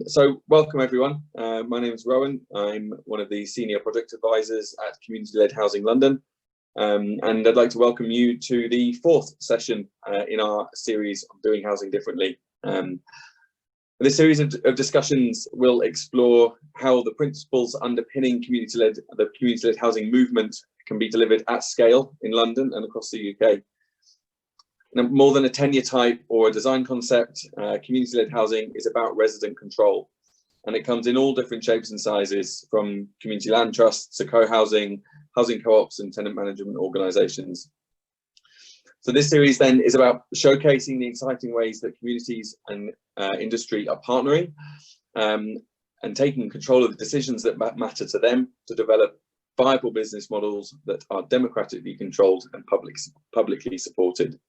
So welcome everyone. My name is Rowan. I'm one of the senior project advisors at Community-Led Housing London, and I'd like to welcome you to the fourth session in our series on doing housing differently. This series of discussions will explore how the principles underpinning the community-led housing movement can be delivered at scale in London and across the UK. Now, more than a tenure type or a design concept, community-led housing is about resident control, and it comes in all different shapes and sizes, from community land trusts to co-housing, housing co-ops and tenant management organisations. So this series then is about showcasing the exciting ways that communities and industry are partnering and taking control of the decisions that matter to them to develop viable business models that are democratically controlled and publicly supported.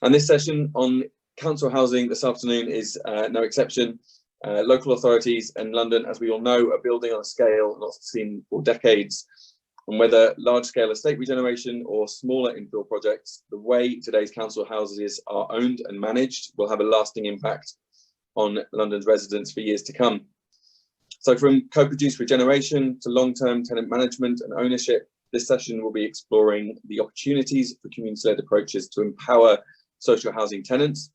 And this session on council housing this afternoon is no exception. Local authorities in London, as we all know, are building on a scale not seen for decades. And whether large-scale estate regeneration or smaller infill projects, the way today's council houses are owned and managed will have a lasting impact on London's residents for years to come. So from co-produced regeneration to long-term tenant management and ownership, this session will be exploring the opportunities for community-led approaches to empower social housing tenants,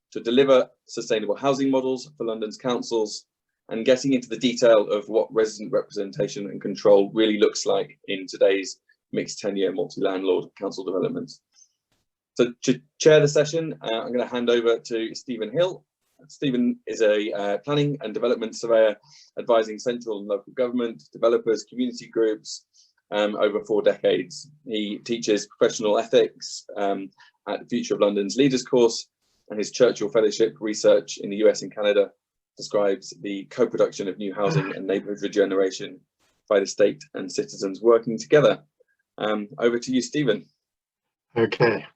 to deliver sustainable housing models for London's councils, and getting into the detail of what resident representation and control really looks like in today's mixed tenure multi-landlord council developments. So to chair the session, I'm going to hand over to Stephen Hill. Stephen is a planning and development surveyor advising central and local government, developers, community groups over 4 decades. He teaches professional ethics at the Future of London's Leaders course, and his Churchill Fellowship research in the US and Canada describes the co-production of new housing and neighbourhood regeneration by the state and citizens working together. Over to you, Stephen. Okay.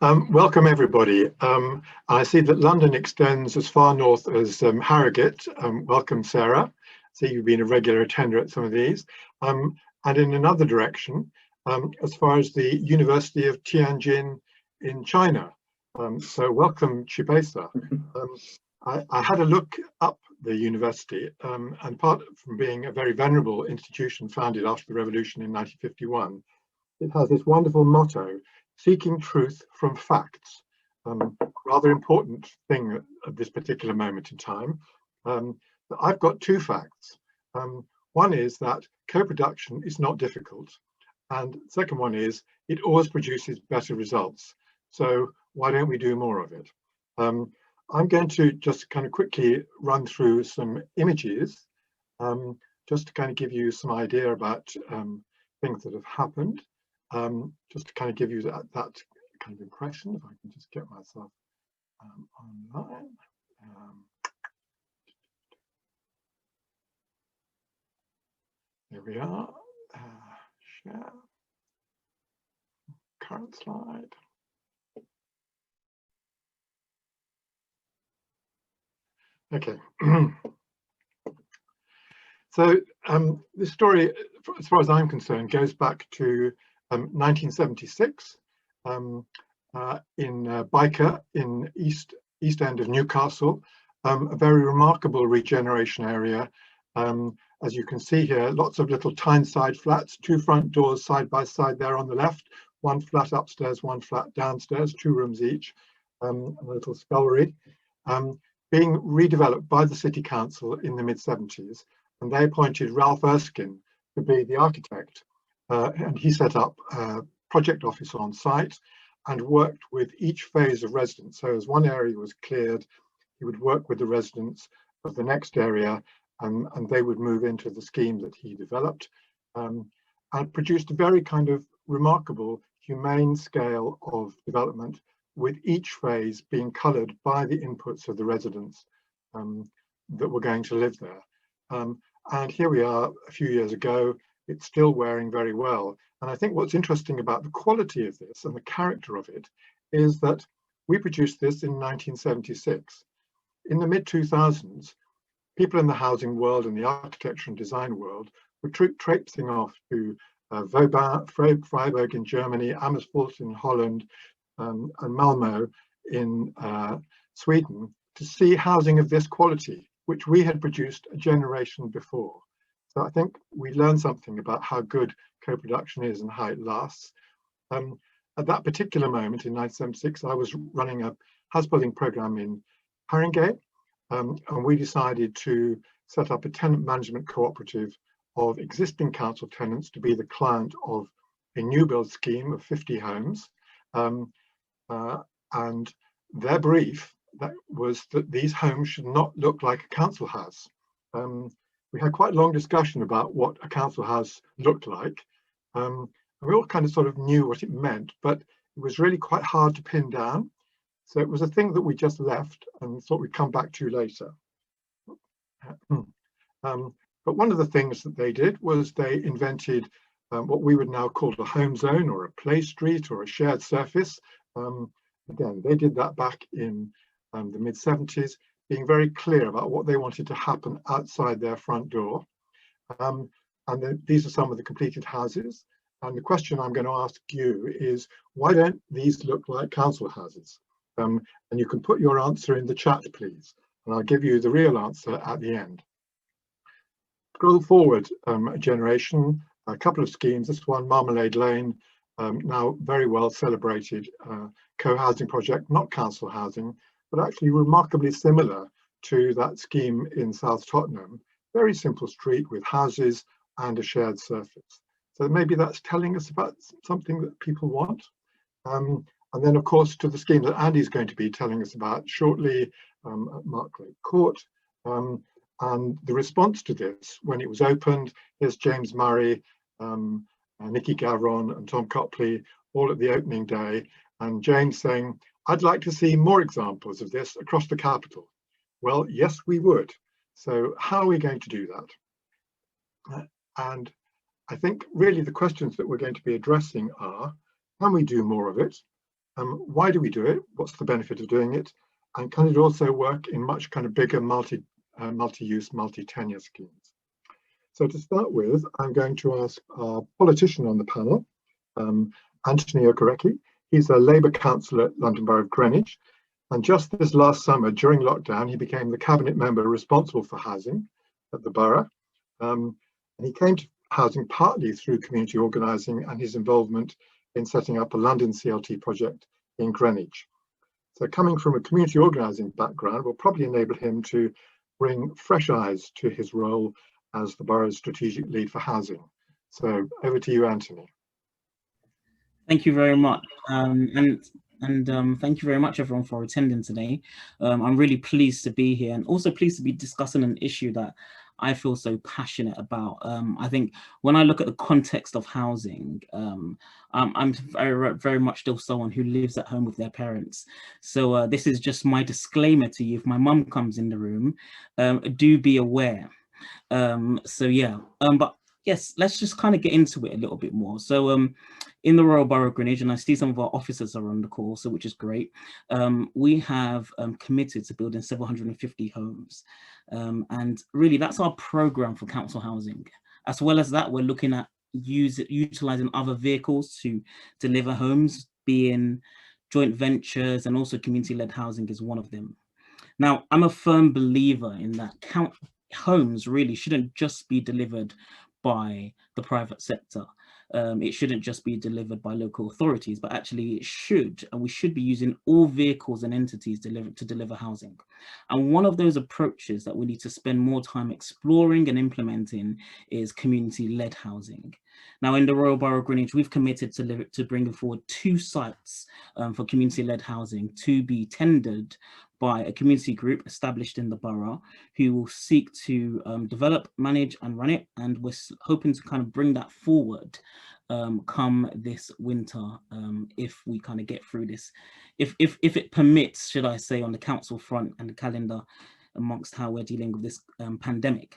Welcome everybody. I see that London extends as far north as Harrogate. Welcome, Sarah. I see you've been a regular attender at some of these. And in another direction, as far as the University of Tianjin in China. So welcome, Chipesa. I had a look up the university, and apart from being a very venerable institution founded after the revolution in 1951, it has this wonderful motto, seeking truth from facts. Rather important thing at this particular moment in time. I've got 2 facts. One is that co-production is not difficult, and the second one is it always produces better results. So why don't we do more of it? I'm going to just kind of quickly run through some images, just to kind of give you some idea about things that have happened, just to kind of give you that kind of impression. If I can just get myself online. Here we are. Share. Current slide. Okay. So this story, as far as I'm concerned, goes back to 1976 in Byker in east end of Newcastle, a very remarkable regeneration area. As you can see here, lots of little Tyneside flats, 2 front doors side by side there on the left, 1 flat upstairs, 1 flat downstairs, 2 rooms each, and a little scullery. Being redeveloped by the City Council in the mid-70s, and they appointed Ralph Erskine to be the architect, and he set up a project office on site and worked with each phase of residents. So as one area was cleared, he would work with the residents of the next area, and they would move into the scheme that he developed, and produced a very kind of remarkable humane scale of development, with each phase being coloured by the inputs of the residents that were going to live there. And here we are a few years ago, it's still wearing very well. And I think what's interesting about the quality of this and the character of it is that we produced this in 1976. In the mid-2000s, people in the housing world and the architecture and design world were traipsing off to Vauban, Freiburg in Germany, Amersfoort in Holland, and Malmö in Sweden to see housing of this quality. which we had produced a generation before. So I think we learned something about how good co-production is and how it lasts. At that particular moment in 1976, I was running a house-building program in Haringey, and we decided to set up a tenant management cooperative of existing council tenants to be the client of a new build scheme of 50 homes. And their brief was that these homes should not look like a council house. We had quite a long discussion about what a council house looked like. And we all kind of sort of knew what it meant, but it was really quite hard to pin down. So it was a thing that we just left and thought we'd come back to later. But one of the things that they did was they invented what we would now call a home zone or a play street or a shared surface. Again, they did that back in the mid-70s, being very clear about what they wanted to happen outside their front door. And then these are some of the completed houses. And the question I'm going to ask you is, why don't these look like council houses? And you can put your answer in the chat, please. And I'll give you the real answer at the end. Scroll forward a generation, a couple of schemes. This one, Marmalade Lane, now very well celebrated co-housing project, not council housing, but actually remarkably similar to that scheme in South Tottenham. Very simple street with houses and a shared surface. So maybe that's telling us about something that people want. And then, of course, to the scheme that Andy's going to be telling us about shortly at Marmalade Court. And the response to this, when it was opened, here's James Murray, Nicky Gavron and Tom Copley, all at the opening day. And James saying, I'd like to see more examples of this across the capital. Well, yes, we would. So how are we going to do that? And I think really the questions that we're going to be addressing are, can we do more of it? Why do we do it? What's the benefit of doing it? And can it also work in much kind of bigger multi-use, multi-tenure schemes? So to start with, I'm going to ask our politician on the panel, Anthony Okereke. He's a Labour councillor at London Borough of Greenwich. And just this last summer, during lockdown, he became the cabinet member responsible for housing at the borough. And he came to housing partly through community organising and his involvement in setting up a London CLT project in Greenwich. So coming from a community organising background will probably enable him to bring fresh eyes to his role as the borough's strategic lead for housing. So over to you, Anthony. Thank you very much. And thank you very much, everyone, for attending today. I'm really pleased to be here and also pleased to be discussing an issue that I feel so passionate about. I think when I look at the context of housing, I'm very much still someone who lives at home with their parents. So this is just my disclaimer to you. If my mum comes in the room, do be aware. So yeah, but yes, let's just kind of get into it a little bit more. So in the Royal Borough of Greenwich, and I see some of our officers are on the call, so which is great. We have committed to building 750 homes. And really that's our program for council housing. As well as that, we're looking at utilising other vehicles to deliver homes, being joint ventures, and also community-led housing is one of them. Now, I'm a firm believer in that homes really shouldn't just be delivered by the private sector. It shouldn't just be delivered by local authorities, but actually it should, and we should be using all vehicles and entities to deliver housing. And one of those approaches that we need to spend more time exploring and implementing is community-led housing. Now, in the Royal Borough of Greenwich, we've committed to bringing forward 2 sites for community-led housing to be tendered by a community group established in the borough who will seek to develop, manage and run it. And we're hoping to kind of bring that forward come this winter, if we kind of get through this, if it permits, should I say, on the council front and the calendar amongst how we're dealing with this pandemic.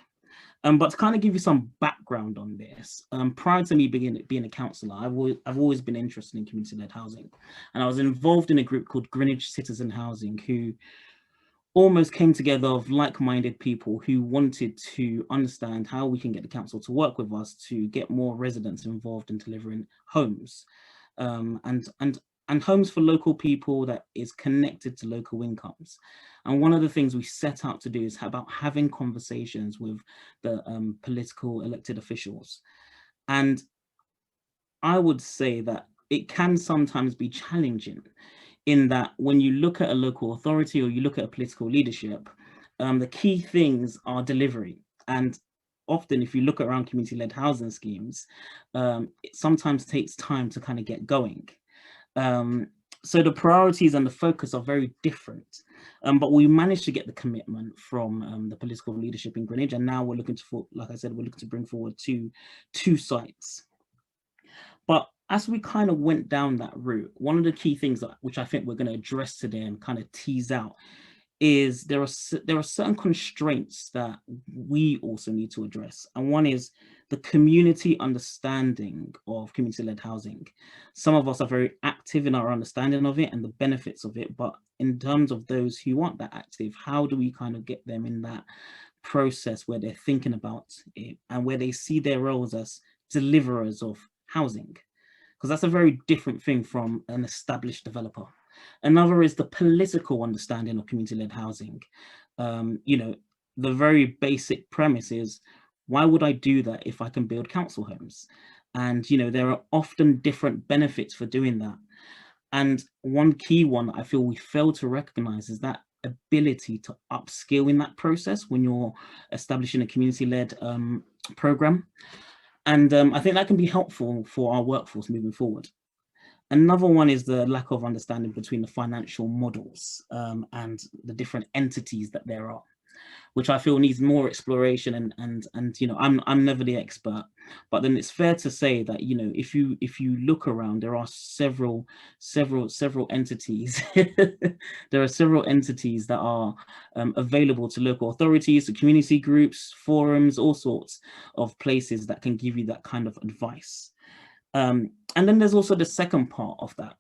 But to kind of give you some background on this, prior to me being a councillor, I've always been interested in community-led housing. And I was involved in a group called Greenwich Citizen Housing, who almost came together of like-minded people who wanted to understand how we can get the council to work with us to get more residents involved in delivering homes. And and homes for local people that is connected to local incomes. And one of the things we set out to do is about having conversations with the political elected officials. And I would say that it can sometimes be challenging in that when you look at a local authority or you look at a political leadership, the key things are delivery. And often if you look around community-led housing schemes, it sometimes takes time to kind of get going. So the priorities and the focus are very different, but we managed to get the commitment from the political leadership in Greenwich, and now we're looking to, like I said, we're looking to bring forward two sites. But as we kind of went down that route, one of the key things which I think we're going to address today and kind of tease out is there are certain constraints that we also need to address. And one is the community understanding of community-led housing. Some of us are very active in our understanding of it and the benefits of it, but in terms of those who aren't that active, how do we kind of get them in that process where they're thinking about it and where they see their roles as deliverers of housing? Because that's a very different thing from an established developer. Another is the political understanding of community-led housing. You know, the very basic premise is, why would I do that if I can build council homes? And, you know, there are often different benefits for doing that. And one key one I feel we fail to recognize is that ability to upskill in that process when you're establishing a community-led program. And I think that can be helpful for our workforce moving forward. Another one is the lack of understanding between the financial models and the different entities that there are, which I feel needs more exploration. And you know, I'm never the expert, but then it's fair to say that, you know, if you look around, there are several entities. There are several entities that are available to local authorities, to community groups, forums, all sorts of places that can give you that kind of advice. And then there's also the second part of that,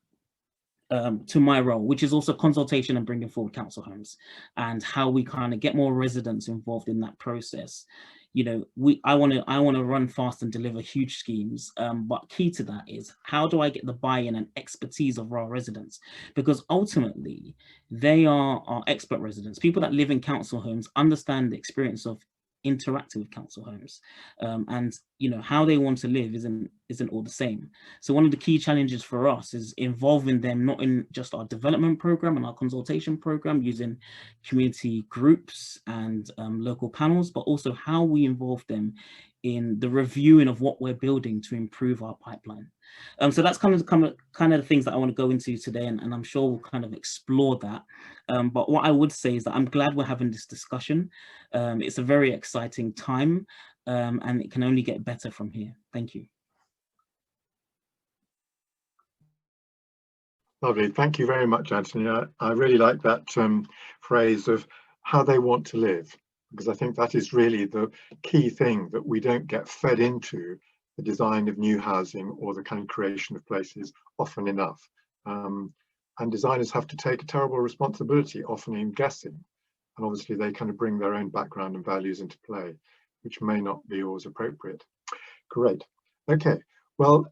to my role, which is also consultation and bringing forward council homes and how we kind of get more residents involved in that process. You know, I want to run fast and deliver huge schemes, but key to that is, how do I get the buy-in and expertise of our residents? Because ultimately they are our expert residents. People that live in council homes understand the experience of interacting with council homes, and you know, how they want to live isn't all the same. So one of the key challenges for us is involving them not in just our development program and our consultation program using community groups and local panels, but also how we involve them in the reviewing of what we're building to improve our pipeline. So that's kind of the things that I want to go into today, and I'm sure we'll kind of explore that. But what I would say is that I'm glad we're having this discussion. It's a very exciting time, and it can only get better from here. Thank you. Lovely. Thank you very much, Anthony. I really like that phrase of how they want to live, because I think that is really the key thing, that we don't get fed into the design of new housing or the kind of creation of places often enough. And designers have to take a terrible responsibility often in guessing. And obviously they kind of bring their own background and values into play, which may not be always appropriate. Great. Okay. Well,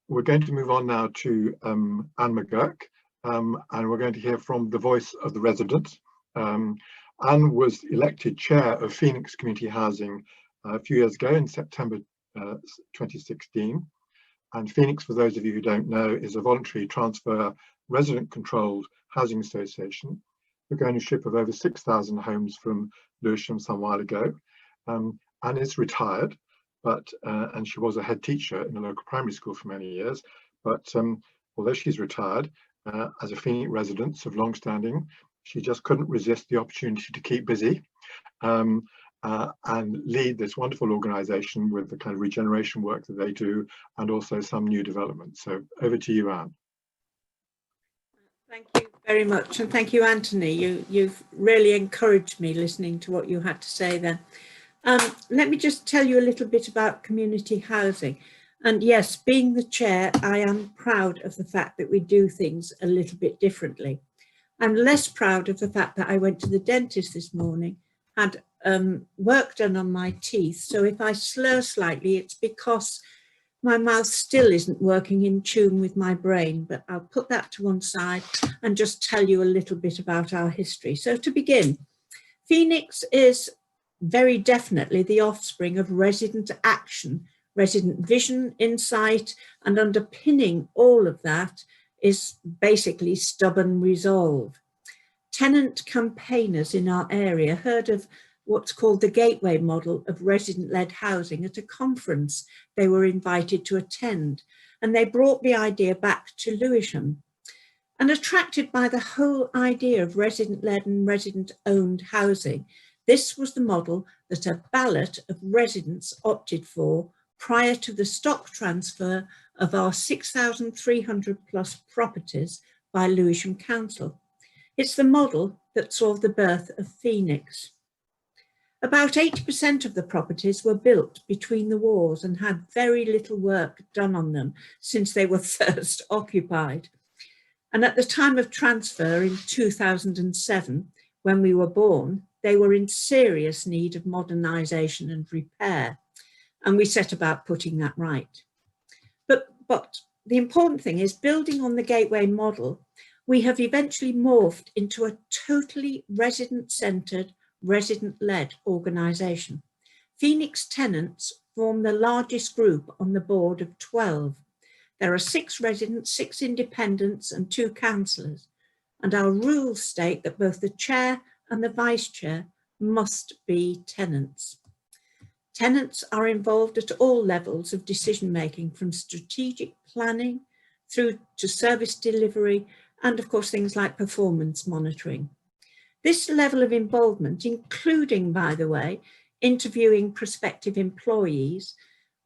we're going to move on now to Anne McGurk, and we're going to hear from the voice of the residents. Anne was elected chair of Phoenix Community Housing a few years ago in September 2016. And Phoenix, for those of you who don't know, is a voluntary transfer resident-controlled housing association with ownership of over 6,000 homes from Lewisham some while ago. Anne is retired, but and she was a head teacher in a local primary school for many years. But although she's retired, as a Phoenix resident of long-standing, she just couldn't resist the opportunity to keep busy and lead this wonderful organisation with the kind of regeneration work that they do, and also some new developments. So over to you, Anne. Thank you very much, and thank you, Anthony. You've really encouraged me listening to what you had to say then. Let me just tell you a little bit about community housing. And yes, being the chair, I am proud of the fact that we do things a little bit differently. I'm less proud of the fact that I went to the dentist this morning, had work done on my teeth. So if I slur slightly, it's because My mouth still isn't working in tune with my brain, but I'll put that to one side and just tell you a little bit about our history. So to begin, Phoenix is very definitely the offspring of resident action, resident vision, insight, and underpinning all of that is basically stubborn resolve. Tenant campaigners in our area heard of what's called the gateway model of resident-led housing at a conference they were invited to attend, and they brought the idea back to Lewisham. And attracted by the whole idea of resident-led and resident-owned housing, this was the model that a ballot of residents opted for prior to the stock transfer of our 6,300 plus properties by Lewisham Council. It's the model that saw the birth of Phoenix. About 80% of the properties were built between the wars and had very little work done on them since they were first occupied. And at the time of transfer in 2007, when we were born, they were in serious need of modernisation and repair. And we set about putting that right. But the important thing is, building on the gateway model, we have eventually morphed into a totally resident-centred, resident-led organisation. Phoenix tenants form the largest group on the board of 12. There are 6 residents, 6 independents and 2 councillors. And our rules state that both the chair and the vice chair must be tenants. Tenants are involved at all levels of decision making, from strategic planning through to service delivery and of course things like performance monitoring. This level of involvement, including, by the way, interviewing prospective employees,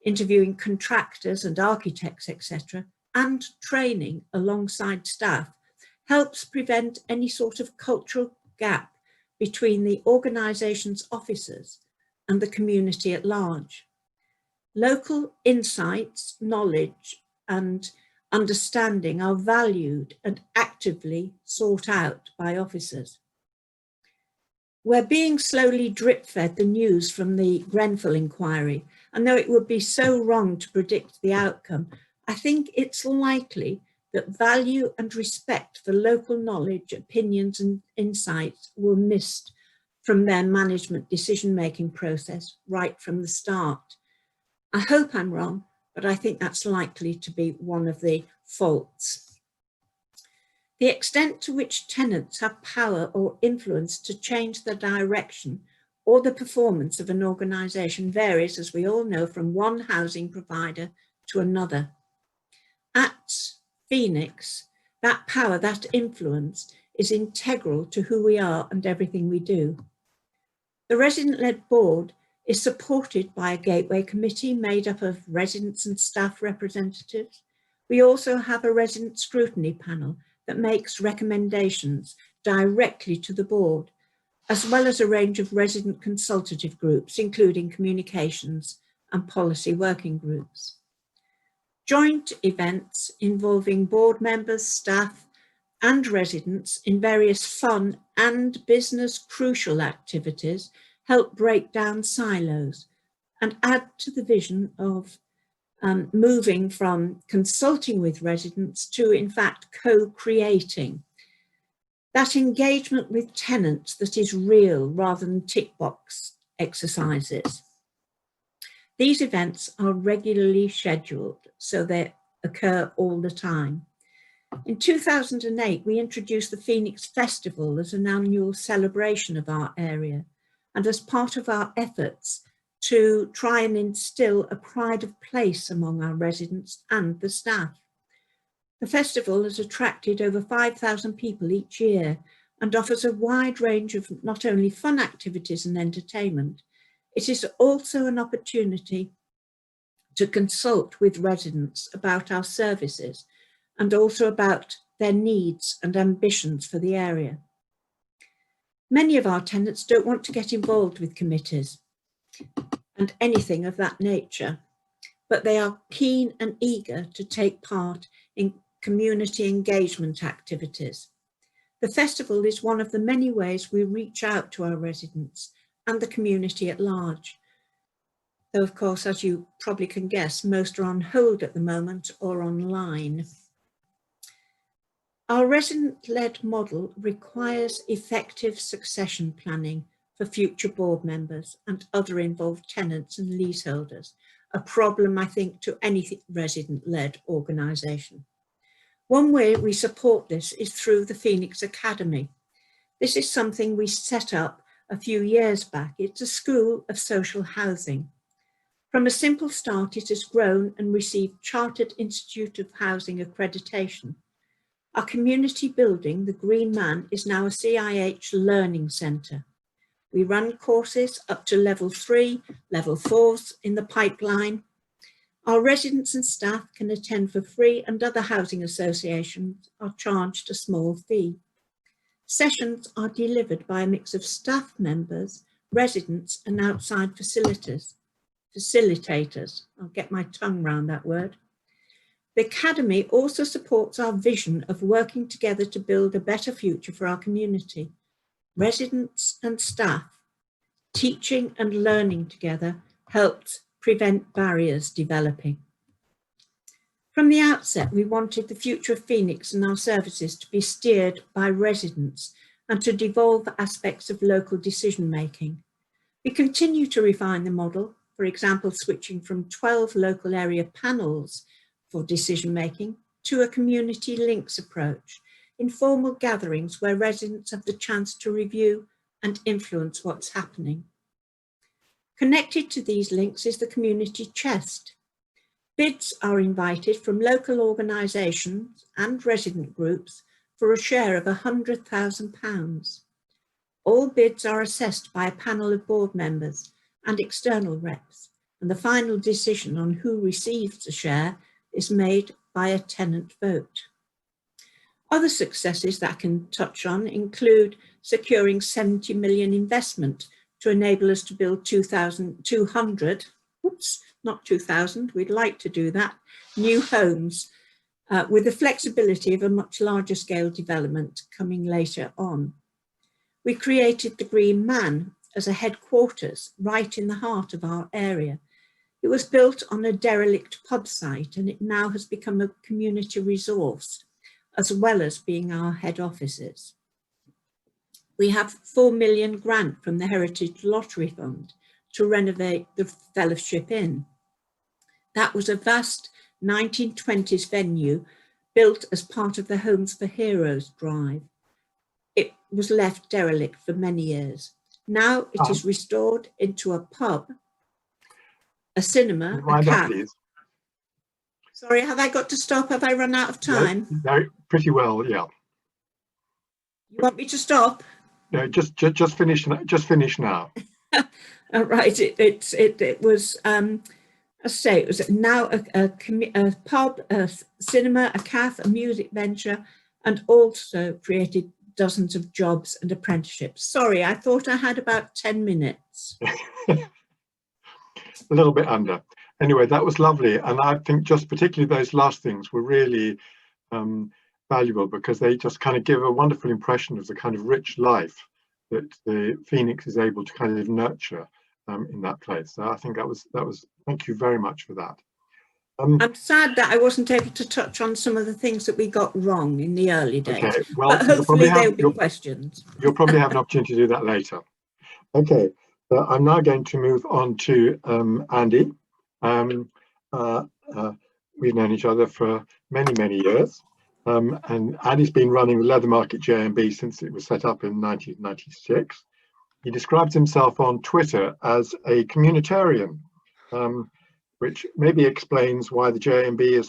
interviewing contractors and architects, etc., and training alongside staff, helps prevent any sort of cultural gap between the organisation's officers and the community at large. Local insights, knowledge and understanding are valued and actively sought out by officers. We're being slowly drip-fed the news from the Grenfell inquiry, and though it would be so wrong to predict the outcome, I think it's likely that value and respect for local knowledge, opinions and insights were missed from their management decision-making process right from the start. I hope I'm wrong, but I think that's likely to be one of the faults. The extent to which tenants have power or influence to change the direction or the performance of an organisation varies, as we all know, from one housing provider to another. At Phoenix, that power, that influence is integral to who we are and everything we do. The resident-led board is supported by a gateway committee made up of residents and staff representatives. We also have a resident scrutiny panel that makes recommendations directly to the board, as well as a range of resident consultative groups, including communications and policy working groups. Joint events involving board members, staff and residents in various fun and business crucial activities help break down silos and add to the vision of moving from consulting with residents to, in fact, co-creating. That engagement with tenants that is real rather than tick box exercises. These events are regularly scheduled, so they occur all the time. In 2008, we introduced the Phoenix Festival as an annual celebration of our area, and as part of our efforts to try and instill a pride of place among our residents and the staff. The festival has attracted over 5,000 people each year and offers a wide range of not only fun activities and entertainment, it is also an opportunity to consult with residents about our services and also about their needs and ambitions for the area. Many of our tenants don't want to get involved with committees and anything of that nature, but they are keen and eager to take part in community engagement activities. The festival is one of the many ways we reach out to our residents and the community at large. though of course, as you probably can guess, most are on hold at the moment or online. Our resident-led model requires effective succession planning for future board members and other involved tenants and leaseholders, a problem, I think, to any resident-led organisation. One way we support this is through the Phoenix Academy. This is something we set up a few years back. It's a school of social housing. From a simple start, it has grown and received Chartered Institute of Housing accreditation. Our community building, the Green Man, is now a CIH learning centre. We run courses up to level 3, level 4s in the pipeline. Our residents and staff can attend for free, and other housing associations are charged a small fee. Sessions are delivered by a mix of staff members, residents and outside facilitators. I'll get my tongue round that word. The Academy also supports our vision of working together to build a better future for our community. Residents and staff teaching and learning together helps prevent barriers developing. From the outset, we wanted the future of Phoenix and our services to be steered by residents and to devolve aspects of local decision making. We continue to refine the model, for example, switching from 12 local area panels for decision making to a community links approach, informal gatherings where residents have the chance to review and influence what's happening. Connected to these links is the community chest. Bids are invited from local organisations and resident groups for a share of £100,000. All bids are assessed by a panel of board members and external reps, and the final decision on who receives the share is made by a tenant vote. Other successes that I can touch on include securing 70 million investment to enable us to build 2,200, not 2,000, we'd like to do that, new homes with the flexibility of a much larger scale development coming later on. We created the Green Man as a headquarters right in the heart of our area. It was built on a derelict pub site, and it now has become a community resource, as well as being our head offices. We have 4 million grant from the Heritage Lottery Fund to renovate the Fellowship Inn. That was a vast 1920s venue built as part of the Homes for Heroes drive. It was left derelict for many years. Now it is restored into a pub, a cinema, a cafe. Sorry, have I got to stop? Have I run out of time? No, pretty well, yeah. You want me to stop? No, just finish. Just finish now. Right. It was. I say it was now a pub, a cinema, a cafe, a music venture, and also created dozens of jobs and apprenticeships. Sorry, I thought I had about 10 minutes. A little bit under. Anyway, that was lovely, and I think just particularly those last things were really valuable, because they just kind of give a wonderful impression of the kind of rich life that the Phoenix is able to kind of nurture in that place. So I think that was thank you very much for that. I'm sad that I wasn't able to touch on some of the things that we got wrong in the early days. Okay, well, but hopefully there'll be questions. You'll probably have an opportunity to do that later. Okay, I'm now going to move on to Andy. We've known each other for many years, and Andy's been running the Leathermarket JMB since it was set up in 1996. He describes himself on Twitter as a communitarian, which maybe explains why the JMB is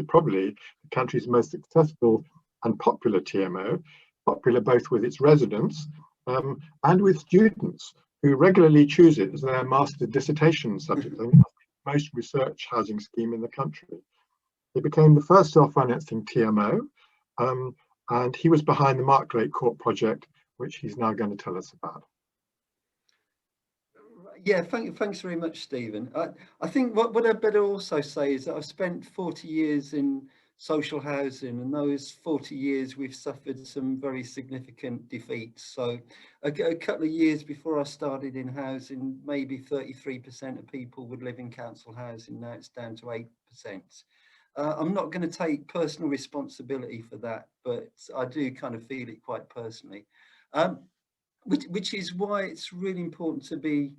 probably the country's most successful and popular TMO, popular both with its residents and with students who regularly choose it as their master dissertation subject. I think that's the most research housing scheme in the country. It became the first self-financing TMO, and he was behind the Marmalade Court project, which he's now going to tell us about. Yeah, thanks very much, Stephen. I think what I'd better also say is that I've spent 40 years in social housing, and those 40 years we've suffered some very significant defeats. So a couple of years before I started in housing, maybe 33% of people would live in council housing. Now it's down to 8%. I'm not going to take personal responsibility for that, but I do kind of feel it quite personally, which is why it's really important to be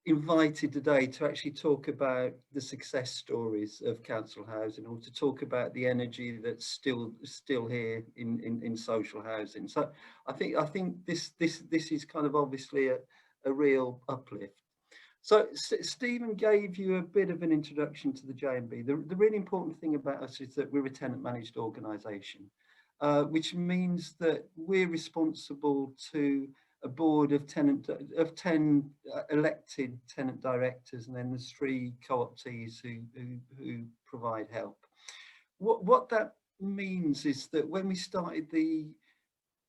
invited today to actually talk about the success stories of council housing, or to talk about the energy that's still here in social housing. So I think this is kind of obviously a real uplift. So Stephen gave you a bit of an introduction to the JMB. The really important thing about us is that we're a tenant managed organisation, which means that we're responsible to a board of 10 elected tenant directors, and then there's 3 co-optees who provide help. What that means is that when we started the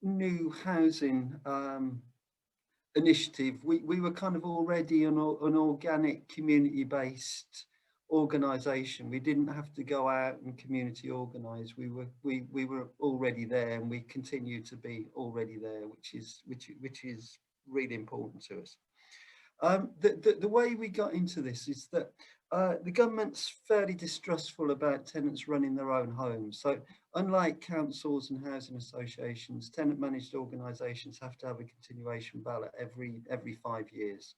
new housing initiative, we were kind of already an organic, community-based organisation. We didn't have to go out and community organise. We were already there, and we continue to be already there, which is really important to us. The way we got into this is that the government's fairly distrustful about tenants running their own homes. So unlike councils and housing associations, tenant managed organisations have to have a continuation ballot every 5 years.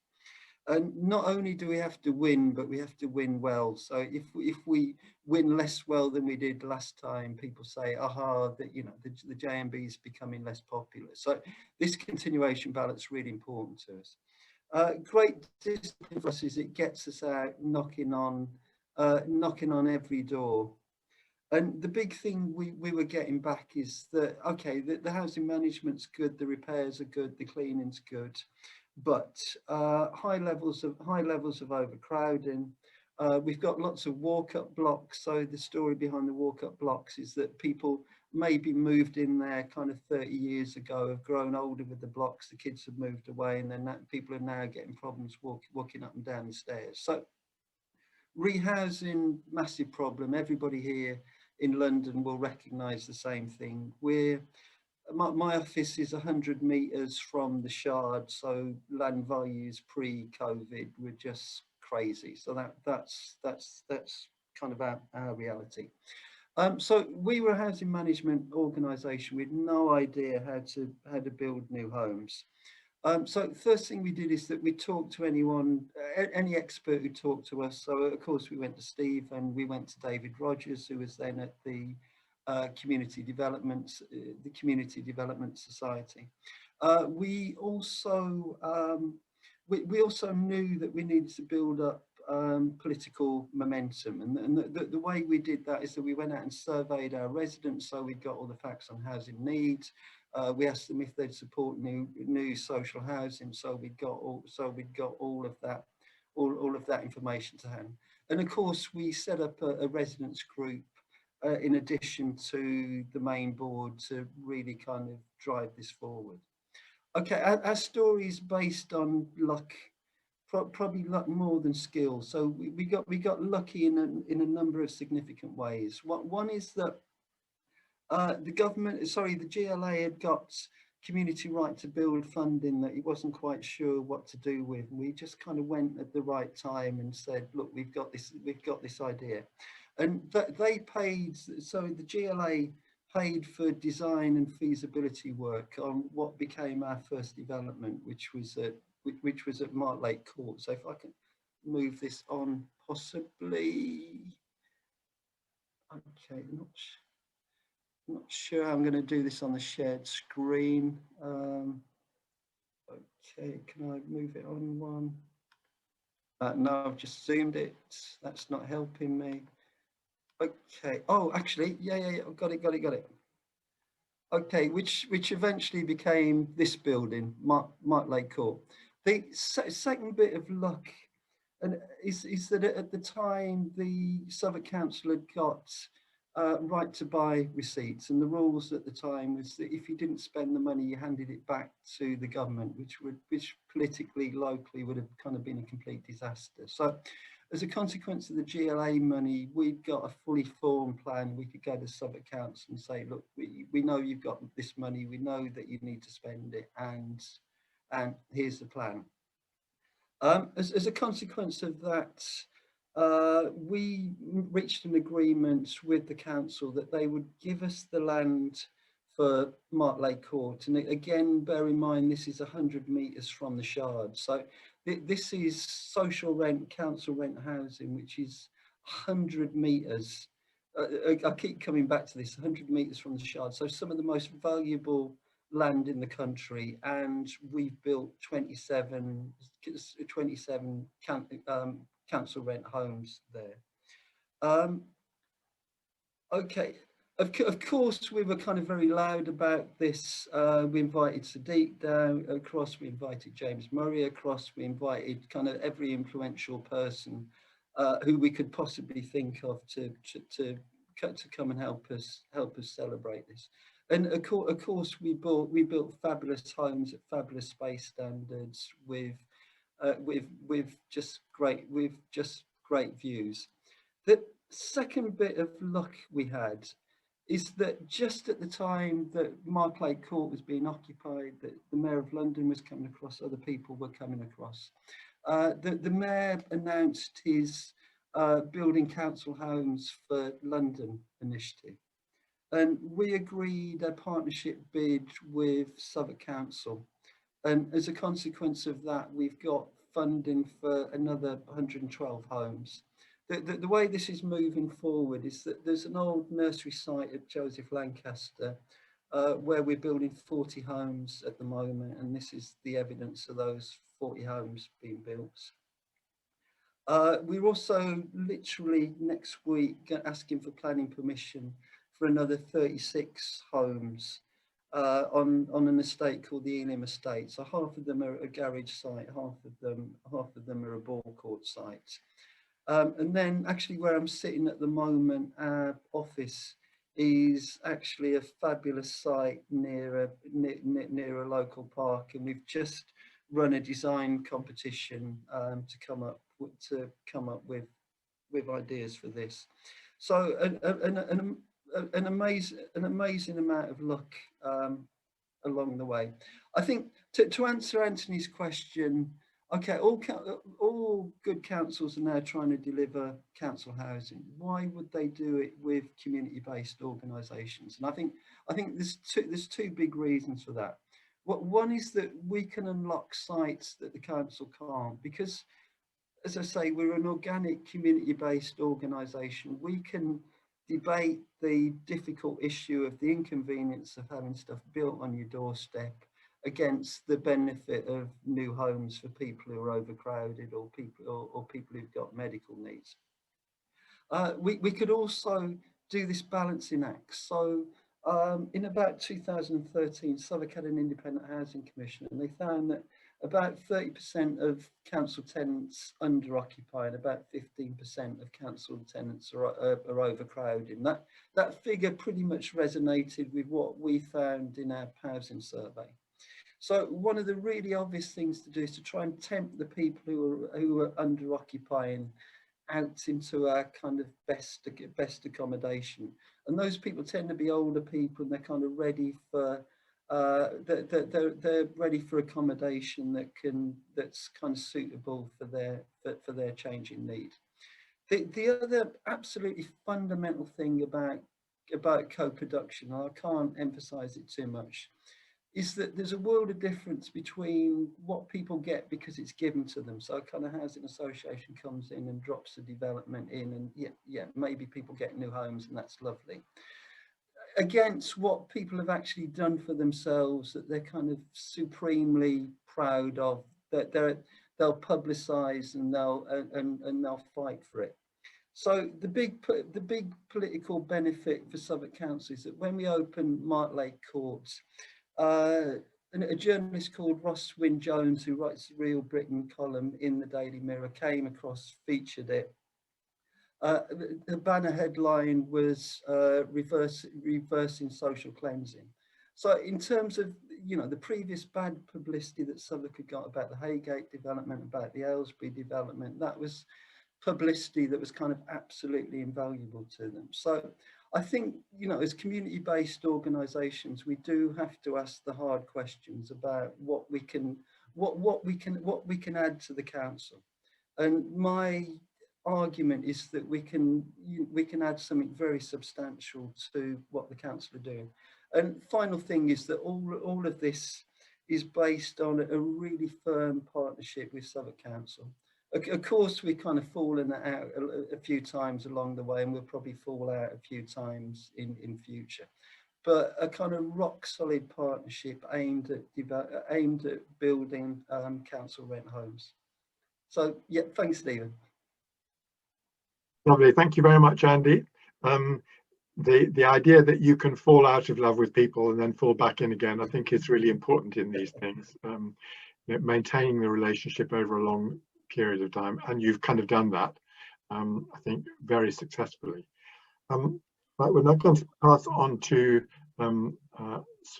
And not only do we have to win, but we have to win well. So if we win less well than we did last time, people say, aha, that, you know, the JMB is becoming less popular. So this continuation ballot's really important to us. Great discipline for us is it gets us out knocking on every door. And the big thing we were getting back is that, okay, the housing management's good, the repairs are good, the cleaning's good, but high levels of overcrowding. We've got lots of walk-up blocks. So the story behind the walk-up blocks is that people maybe moved in there kind of 30 years ago, have grown older with the blocks, the kids have moved away, and then people are now getting problems walking up and down the stairs. So rehousing, massive problem. Everybody here in London will recognise the same thing. My office is 100 metres from the Shard, so land values pre-COVID were just crazy. So that's kind of our reality. So we were a housing management organisation with no idea how to build new homes. So the first thing we did is that we talked to any expert who talked to us. So of course we went to Steve, and we went to David Rogers, who was then at the Community Development Society. We also knew that we needed to build up political momentum, and the way we did that is that we went out and surveyed our residents, so we got all the facts on housing needs. We asked them if they'd support new social housing, so we got all of that information to hand. And of course we set up a residents group in addition to the main board to really kind of drive this forward. Okay, our story is based on luck, probably luck more than skill. So we got lucky in a number of significant ways. One is that the GLA had got community right to build funding that he wasn't quite sure what to do with. And we just kind of went at the right time and said, look, we've got this idea. And they paid, so the GLA paid for design and feasibility work on what became our first development, which was at Marmalade Court. So if I can move this on, possibly. Okay, not sure how I'm going to do this on the shared screen. Okay, can I move it on one? No, I've just zoomed it. That's not helping me. Okay. Oh, actually, yeah. Got it. Okay, which eventually became this building, Marmalade Court. The second bit of luck, and is that at the time the Southwark Council had got right to buy receipts, and the rules at the time was that if you didn't spend the money, you handed it back to the government, which politically, locally would have kind of been a complete disaster. So as a consequence of the GLA money, we've got a fully formed plan. We could go to Southwark Council and say, look, we know you've got this money, we know that you need to spend it, and here's the plan. As a consequence of that, we reached an agreement with the council that they would give us the land for Marmalade Court. And again, bear in mind, this is 100 metres from the Shard. So this is social rent, council rent housing, which is 100 metres. I keep coming back to this, 100 metres from the Shard. So some of the most valuable land in the country, and we've built 27 council rent homes there. Okay, of course we were kind of very loud about this. We invited Sadiq down across, we invited James Murray across, we invited kind of every influential person who we could possibly think of to come and help us celebrate this. And of course, we built fabulous homes at fabulous space standards with just great views. The second bit of luck we had is that just at the time that Marmalade Court was being occupied, that the Mayor of London was coming across, other people were coming across. The Mayor announced his Building Council Homes for London initiative. And we agreed a partnership bid with Southwark Council. And as a consequence of that, we've got funding for another 112 homes. The way this is moving forward is that there's an old nursery site at Joseph Lancaster where we're building 40 homes at the moment. And this is the evidence of those 40 homes being built. We're also literally next week asking for planning permission for another 36 homes on an estate called the Ealing Estate. So half of them are a garage site, half of them are a ball court site. And then actually where I'm sitting at the moment, our office is actually a fabulous site near a local park, and we've just run a design competition to come up with ideas for this. So an amazing amount of luck along the way. I think to answer Anthony's question, okay, all good councils are now trying to deliver council housing. Why would they do it with community-based organisations? And I think there's two big reasons for that. One is that we can unlock sites that the council can't, because, as I say, we're an organic community-based organisation. We can debate the difficult issue of the inconvenience of having stuff built on your doorstep against the benefit of new homes for people who are overcrowded or people who've got medical needs. We could also do this balancing act. So in about 2013, Southwark had an independent housing commission, and they found that about 30% of council tenants under-occupy and about 15% of council tenants are overcrowded. And that figure pretty much resonated with what we found in our housing survey. So one of the really obvious things to do is to try and tempt the people who are under-occupying out into our kind of best accommodation. And those people tend to be older people, and they're kind of ready for they're ready for accommodation that's kind of suitable for their changing need. The other absolutely fundamental thing about co-production, and I can't emphasize it too much, is that there's a world of difference between what people get because it's given to them. So a kind of housing association comes in and drops the development in, and yeah, maybe people get new homes, and that's lovely, against what people have actually done for themselves that they're kind of supremely proud of, that they'll publicise and they'll fight for it. So the big political benefit for Southwark Council is that when we opened Marmalade Court, a journalist called Ross Wynne-Jones, who writes the Real Britain column in the Daily Mirror, came across, featured it. The banner headline was reversing social cleansing. So in terms of, you know, the previous bad publicity that Southwark had got about the Haygate development, about the Aylesbury development, that was publicity that was kind of absolutely invaluable to them. So I think, you know, as community-based organisations, we do have to ask the hard questions about what we can add to the council. And my argument is that we can add something very substantial to what the council are doing. And final thing is that all of this is based on a really firm partnership with Southwark Council. Of course, we've kind of fallen out a few times along the way, and we'll probably fall out a few times in future. But a kind of rock solid partnership aimed at building council rent homes. So yeah, thanks, Stephen. Lovely, thank you very much, Andy. The idea that you can fall out of love with people and then fall back in again, I think is really important in these things. You know, maintaining the relationship over a long period of time, and you've kind of done that, I think, very successfully. Right, we're now going to pass on to some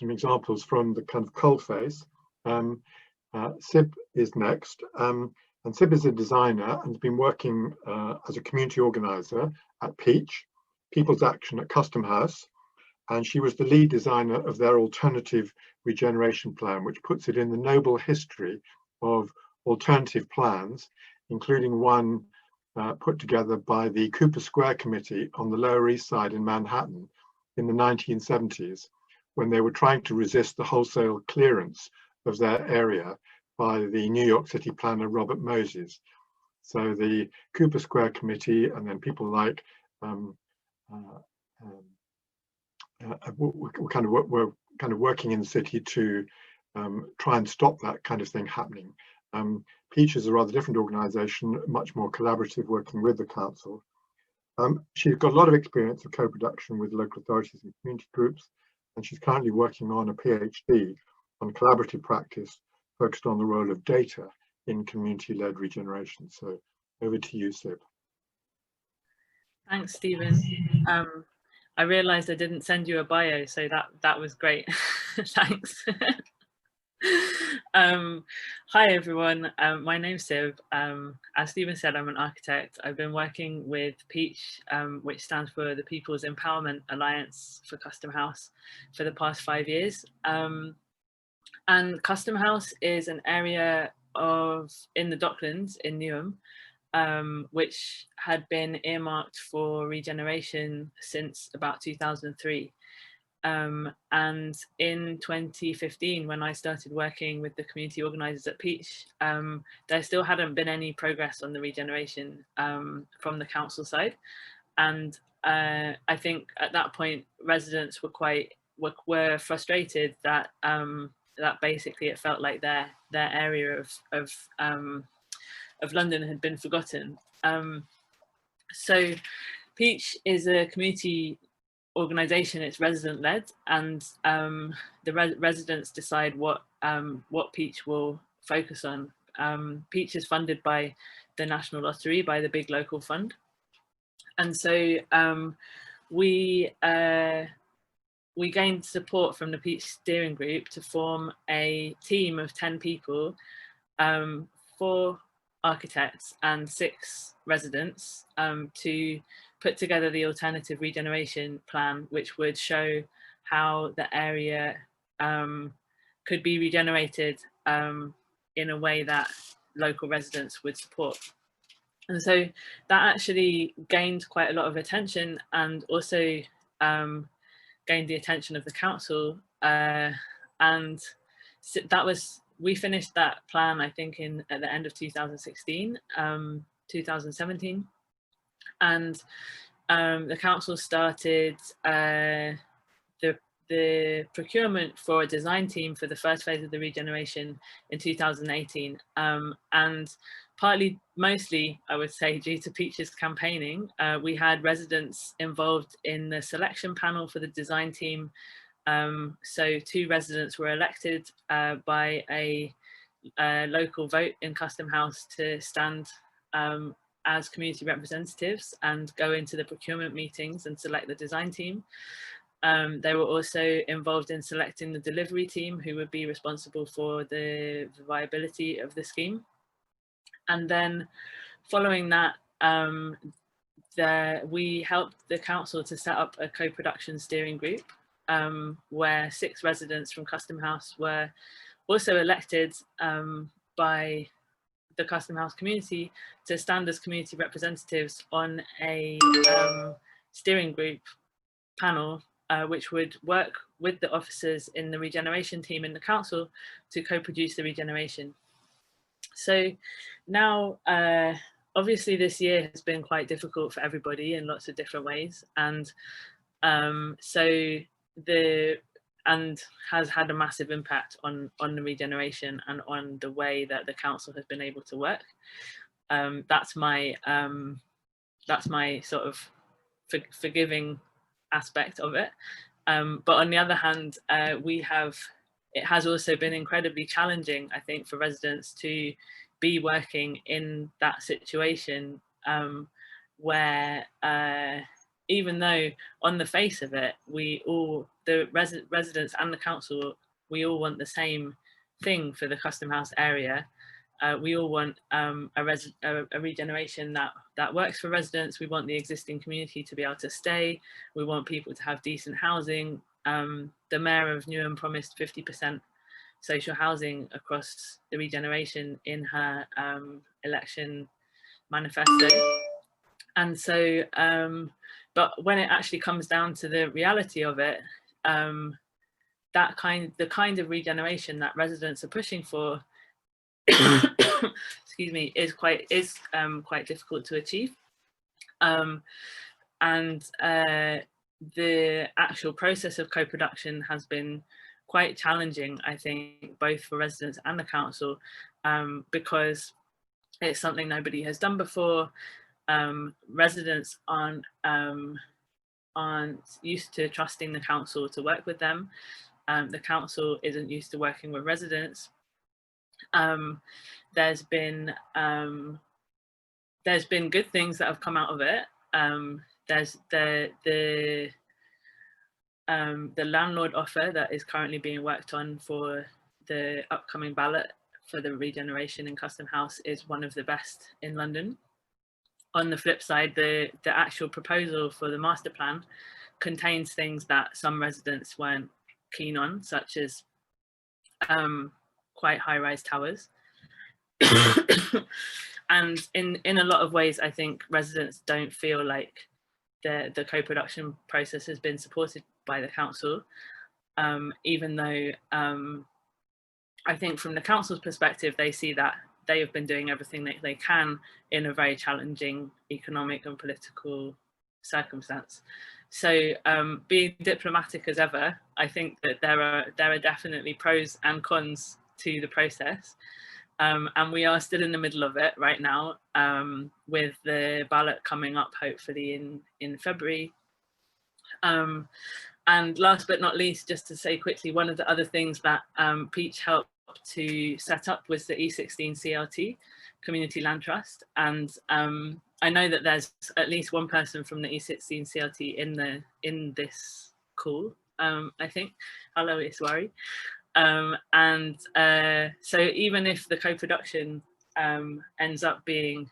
examples from the kind of coal face. Sib is next, and Sib is a designer and has been working as a community organiser at Peach, People's Action at Custom House, and she was the lead designer of their alternative regeneration plan, which puts it in the noble history of alternative plans, including one put together by the Cooper Square Committee on the Lower East Side in Manhattan in the 1970s, when they were trying to resist the wholesale clearance of their area by the New York City planner Robert Moses. So the Cooper Square Committee and then people like we're kind of working in the city to try and stop that kind of thing happening. Peach is a rather different organisation, much more collaborative, working with the council. She's got a lot of experience of co-production with local authorities and community groups, and she's currently working on a PhD on collaborative practice focused on the role of data in community-led regeneration. So over to you, Sib. Thanks, Stephen. I realised I didn't send you a bio, so that was great. Thanks. Hi everyone, my name's Sib. As Stephen said, I'm an architect. I've been working with Peach, which stands for the People's Empowerment Alliance for Custom House, for the past 5 years. And Custom House is an area in the Docklands in Newham, which had been earmarked for regeneration since about 2003. And in 2015, when I started working with the community organisers at Peach, there still hadn't been any progress on the regeneration from the council side. And I think at that point, residents were frustrated that that basically it felt like their area of London had been forgotten. So Peach is a community organisation, it's resident led, and the residents decide what Peach will focus on. Peach is funded by the National Lottery, by the big local fund, and so we gained support from the Peach steering group to form a team of 10 people, 4 architects and 6 residents, to put together the alternative regeneration plan, which would show how the area could be regenerated in a way that local residents would support. And so that actually gained quite a lot of attention, and also gained the attention of the council. And we finished that plan, I think, at the end of 2016, 2017. And the council started the procurement for a design team for the first phase of the regeneration in 2018. And mostly, I would say, due to Peach's campaigning, we had residents involved in the selection panel for the design team. So 2 residents were elected by a local vote in Custom House to stand as community representatives and go into the procurement meetings and select the design team. They were also involved in selecting the delivery team, who would be responsible for the viability of the scheme. And then following that, we helped the council to set up a co-production steering group where 6 residents from Custom House were also elected by the Custom House community to stand as community representatives on a steering group panel which would work with the officers in the regeneration team in the council to co-produce the regeneration. So now, obviously this year has been quite difficult for everybody in lots of different ways, and has had a massive impact on the regeneration and on the way that the council has been able to work. That's my sort of forgiving aspect of it. But on the other hand, it has also been incredibly challenging, I think, for residents to be working in that situation where even though on the face of it, the residents and the council, we all want the same thing for the Custom House area. We all want a regeneration that works for residents. We want the existing community to be able to stay. We want people to have decent housing. The Mayor of Newham promised 50% social housing across the regeneration in her election manifesto. And so, but when it actually comes down to the reality of it, the kind of regeneration that residents are pushing for, excuse me, is quite difficult to achieve. And the actual process of co-production has been quite challenging, I think, both for residents and the council, because it's something nobody has done before. Residents aren't used to trusting the council to work with them. The council isn't used to working with residents. There's been good things that have come out of it. There's the landlord offer that is currently being worked on for the upcoming ballot for the regeneration in Custom House is one of the best in London. On the flip side, the actual proposal for the master plan contains things that some residents weren't keen on, such as quite high-rise towers. And in a lot of ways, I think residents don't feel like the co-production process has been supported by the council, even though I think from the council's perspective, they see that they have been doing everything that they can in a very challenging economic and political circumstance. So being diplomatic as ever, I think that there are definitely pros and cons to the process. And we are still in the middle of it right now, with the ballot coming up hopefully in February. And last but not least, just to say quickly, one of the other things that Peach helped to set up was the E16 CLT, Community Land Trust. And I know that there's at least one person from the E16 CLT in this call, I think. Hello, Iswari. So even if the co-production ends up being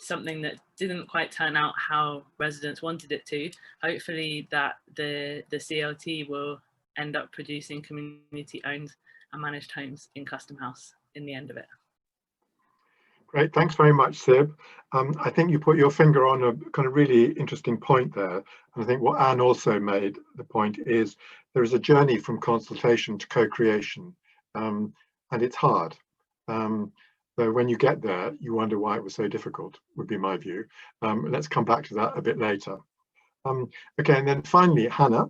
something that didn't quite turn out how residents wanted it to, hopefully that the CLT will end up producing community-owned and managed homes in Custom House in the end of it. Great, thanks very much, Sib. I think you put your finger on a kind of really interesting point there. And I think what Anne also made the point is there is a journey from consultation to co-creation, and it's hard. So when you get there, you wonder why it was so difficult, would be my view. Let's come back to that a bit later. Okay, and then finally, Hannah.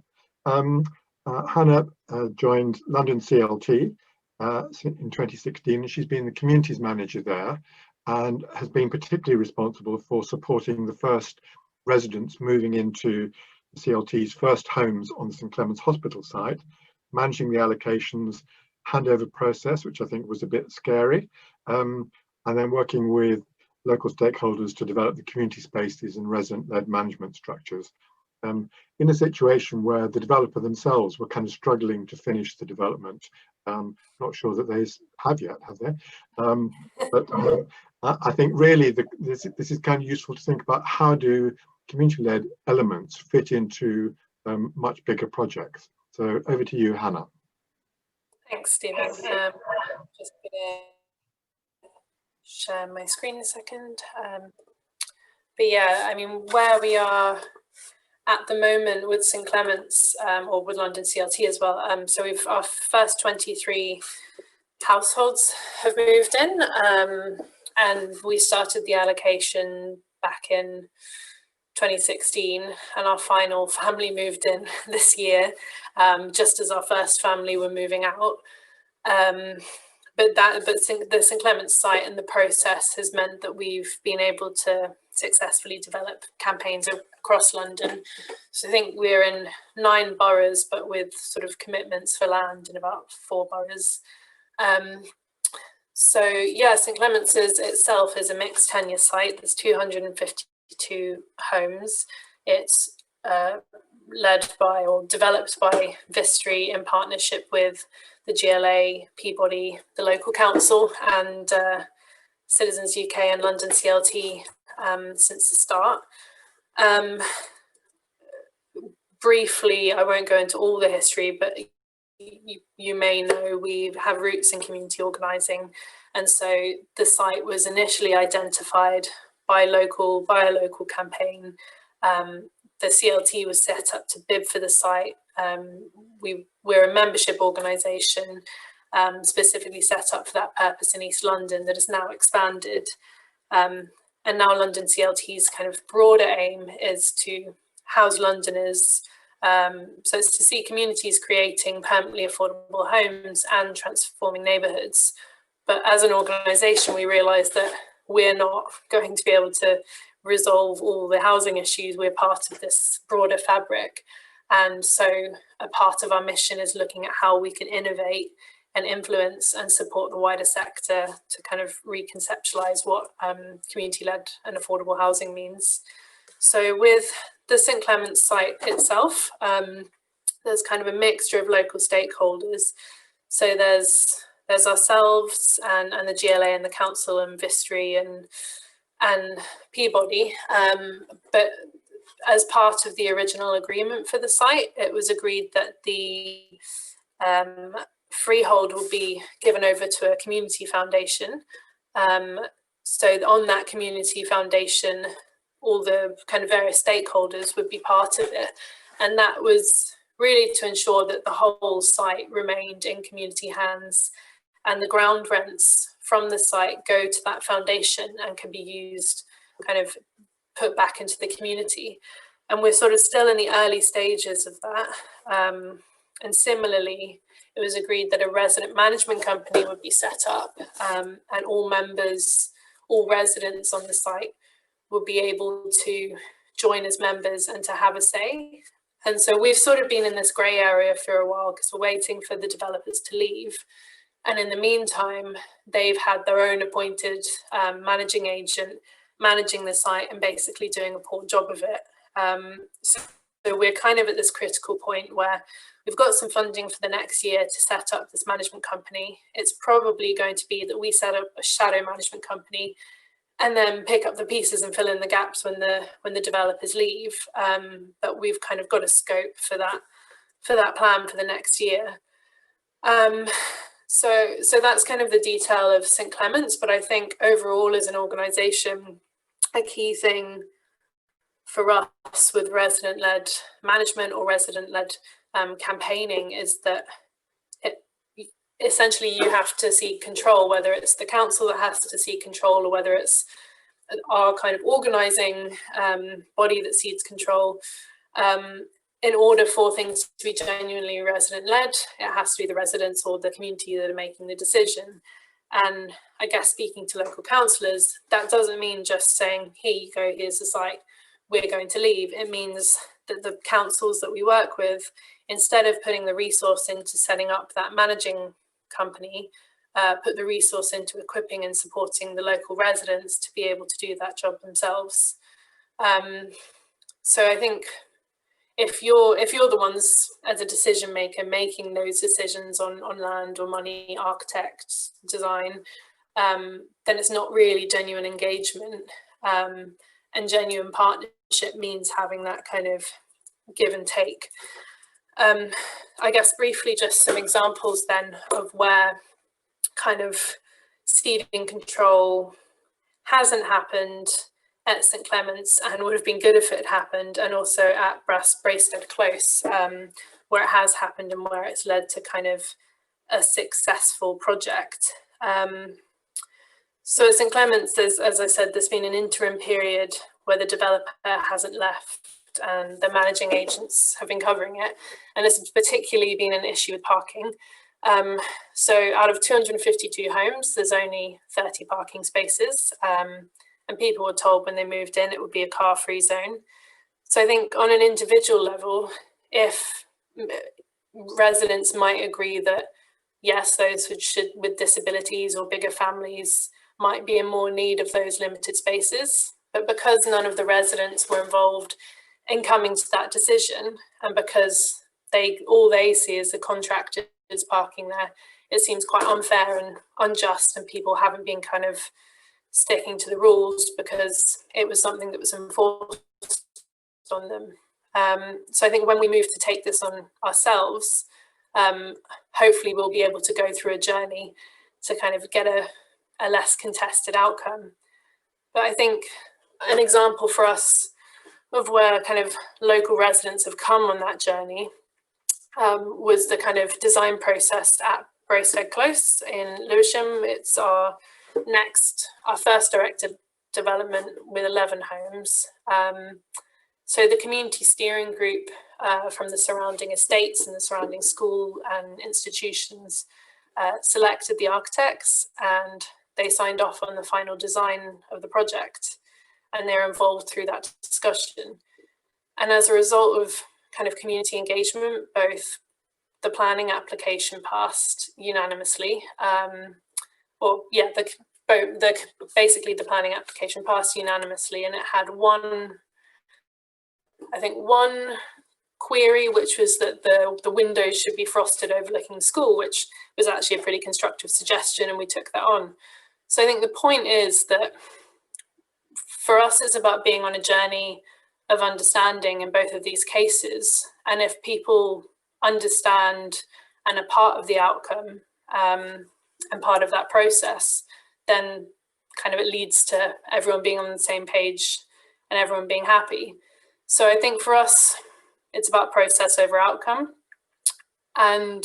Hannah joined London CLT in 2016, and she's been the communities manager there and has been particularly responsible for supporting the first residents moving into the CLT's first homes on the St Clement's Hospital site, managing the allocations, handover process, which I think was a bit scary, and then working with local stakeholders to develop the community spaces and resident-led management structures. in a situation where the developer themselves were kind of struggling to finish the development. Not sure that they have yet, have they? But I think really this is kind of useful to think about how do community-led elements fit into much bigger projects. So over to you, Hannah. Thanks, Stephen. Just going to share my screen a second. But yeah, I mean, where we are at the moment with St Clement's or with London CLT as well. So our first 23 households have moved in, and we started the allocation back in 2016, and our final family moved in this year, just as our first family were moving out. But the St Clement's site and the process has meant that we've been able to successfully develop campaigns across London. So I think we're in 9 boroughs, but with sort of commitments for land in about 4 boroughs. So yeah, St Clement's itself is a mixed tenure site. There's 252 homes. It's led by or developed by Vistry in partnership with the GLA, Peabody, the local council, and Citizens UK and London CLT since the start. Briefly, I won't go into all the history, but you may know we have roots in community organising, and so the site was initially identified by a local campaign. The CLT was set up to bid for the site. We're a membership organisation specifically set up for that purpose in East London that has now expanded. And now London CLT's kind of broader aim is to house Londoners. So it's to see communities creating permanently affordable homes and transforming neighbourhoods. But as an organisation, we realise that we're not going to be able to resolve all the housing issues. We're part of this broader fabric. And so a part of our mission is looking at how we can innovate and influence and support the wider sector to kind of reconceptualise what community-led and affordable housing means. So with the St Clement's site itself, there's kind of a mixture of local stakeholders. So there's ourselves and the GLA and the council and Vistry and Peabody, but as part of the original agreement for the site, it was agreed that the freehold will be given over to a community foundation. So on that community foundation, all the kind of various stakeholders would be part of it. And that was really to ensure that the whole site remained in community hands, and the ground rents from the site go to that foundation and can be used, kind of put back into the community. And we're sort of still in the early stages of that. And similarly, it was agreed that a resident management company would be set up, and all members, all residents on the site would be able to join as members and to have a say. And so we've sort of been in this grey area for a while because we're waiting for the developers to leave. And in the meantime, they've had their own appointed managing agent managing the site and basically doing a poor job of it. So we're kind of at this critical point where we've got some funding for the next year to set up this management company. It's probably going to be that we set up a shadow management company and then pick up the pieces and fill in the gaps when the developers leave. But we've kind of got a scope for that plan for the next year. So that's kind of the detail of St Clement's, but I think overall as an organisation, a key thing for us with resident-led management or resident-led campaigning is that essentially you have to seek control, whether it's the council that has to seek control or whether it's our kind of organising body that seeks control. In order for things to be genuinely resident-led, it has to be the residents or the community that are making the decision. And I guess speaking to local councillors, that doesn't mean just saying, here you go, here's the site, we're going to leave. It means that the councils that we work with, instead of putting the resource into setting up that managing company, put the resource into equipping and supporting the local residents to be able to do that job themselves. So I think if you're the ones as a decision maker making those decisions on land or money, architect, design, then it's not really genuine engagement. And genuine partnership means having that kind of give and take. I guess briefly just some examples then of where kind of ceding control hasn't happened at St Clement's and would have been good if it had happened, and also at Braested Close, where it has happened and where it's led to kind of a successful project. So at St Clement's, as I said, there's been an interim period where the developer hasn't left and the managing agents have been covering it. And this has particularly been an issue with parking. So out of 252 homes, there's only 30 parking spaces. And people were told when they moved in, it would be a car-free zone. So I think on an individual level, if residents might agree that, yes, those with disabilities or bigger families might be in more need of those limited spaces, but because none of the residents were involved in coming to that decision, and because all they see is the contractors parking there, it seems quite unfair and unjust, and people haven't been kind of sticking to the rules because it was something that was enforced on them. So I think when we move to take this on ourselves, hopefully we'll be able to go through a journey to kind of get a less contested outcome. But I think an example for us of where kind of local residents have come on that journey was the kind of design process at Braested Close in Lewisham. It's our first directed development with 11 homes. So the community steering group from the surrounding estates and the surrounding school and institutions selected the architects, and they signed off on the final design of the project, and they're involved through that discussion. And as a result of kind of community engagement, both the planning application passed unanimously, basically the planning application passed unanimously, and it had one query, which was that the windows should be frosted overlooking the school, which was actually a pretty constructive suggestion, and we took that on. So I think the point is that for us, it's about being on a journey of understanding in both of these cases. And if people understand and are part of the outcome and part of that process, then kind of it leads to everyone being on the same page and everyone being happy. So I think for us, it's about process over outcome. And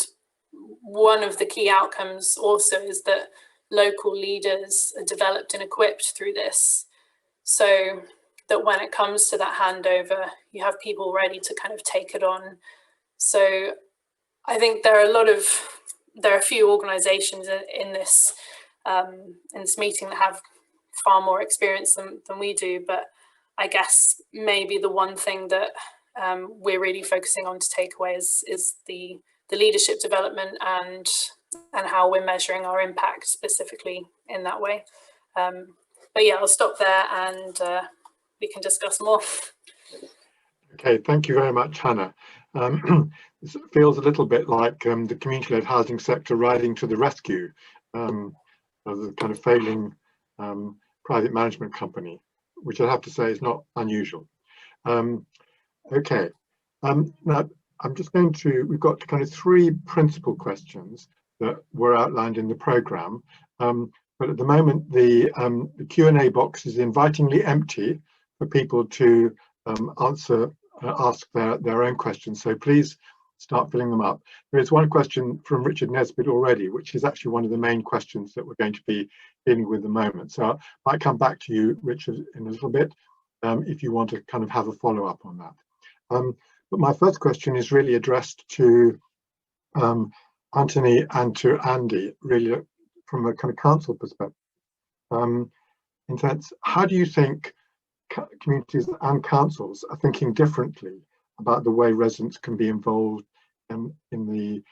one of the key outcomes also is that local leaders are developed and equipped through this, so that when it comes to that handover, you have people ready to kind of take it on. So I think there are a few organisations in this meeting that have far more experience than we do, but I guess maybe the one thing that we're really focusing on to take away is the leadership development and how we're measuring our impact specifically in that way. But yeah, I'll stop there and we can discuss more. Okay, thank you very much, Hannah. This feels a little bit like the community-led housing sector riding to the rescue of the kind of failing private management company, which I have to say is not unusual. Okay, now I'm just going to, we've got kind of three principal questions that were outlined in the programme, but at the moment the Q&A box is invitingly empty for people to ask their own questions, so please start filling them up. There is one question from Richard Nesbitt already, which is actually one of the main questions that we're going to be dealing with at the moment. So I might come back to you, Richard, in a little bit, if you want to kind of have a follow-up on that. But my first question is really addressed to Anthony and to Andy, really from a kind of council perspective. In sense, how do you think communities and councils are thinking differently about the way residents can be involved in the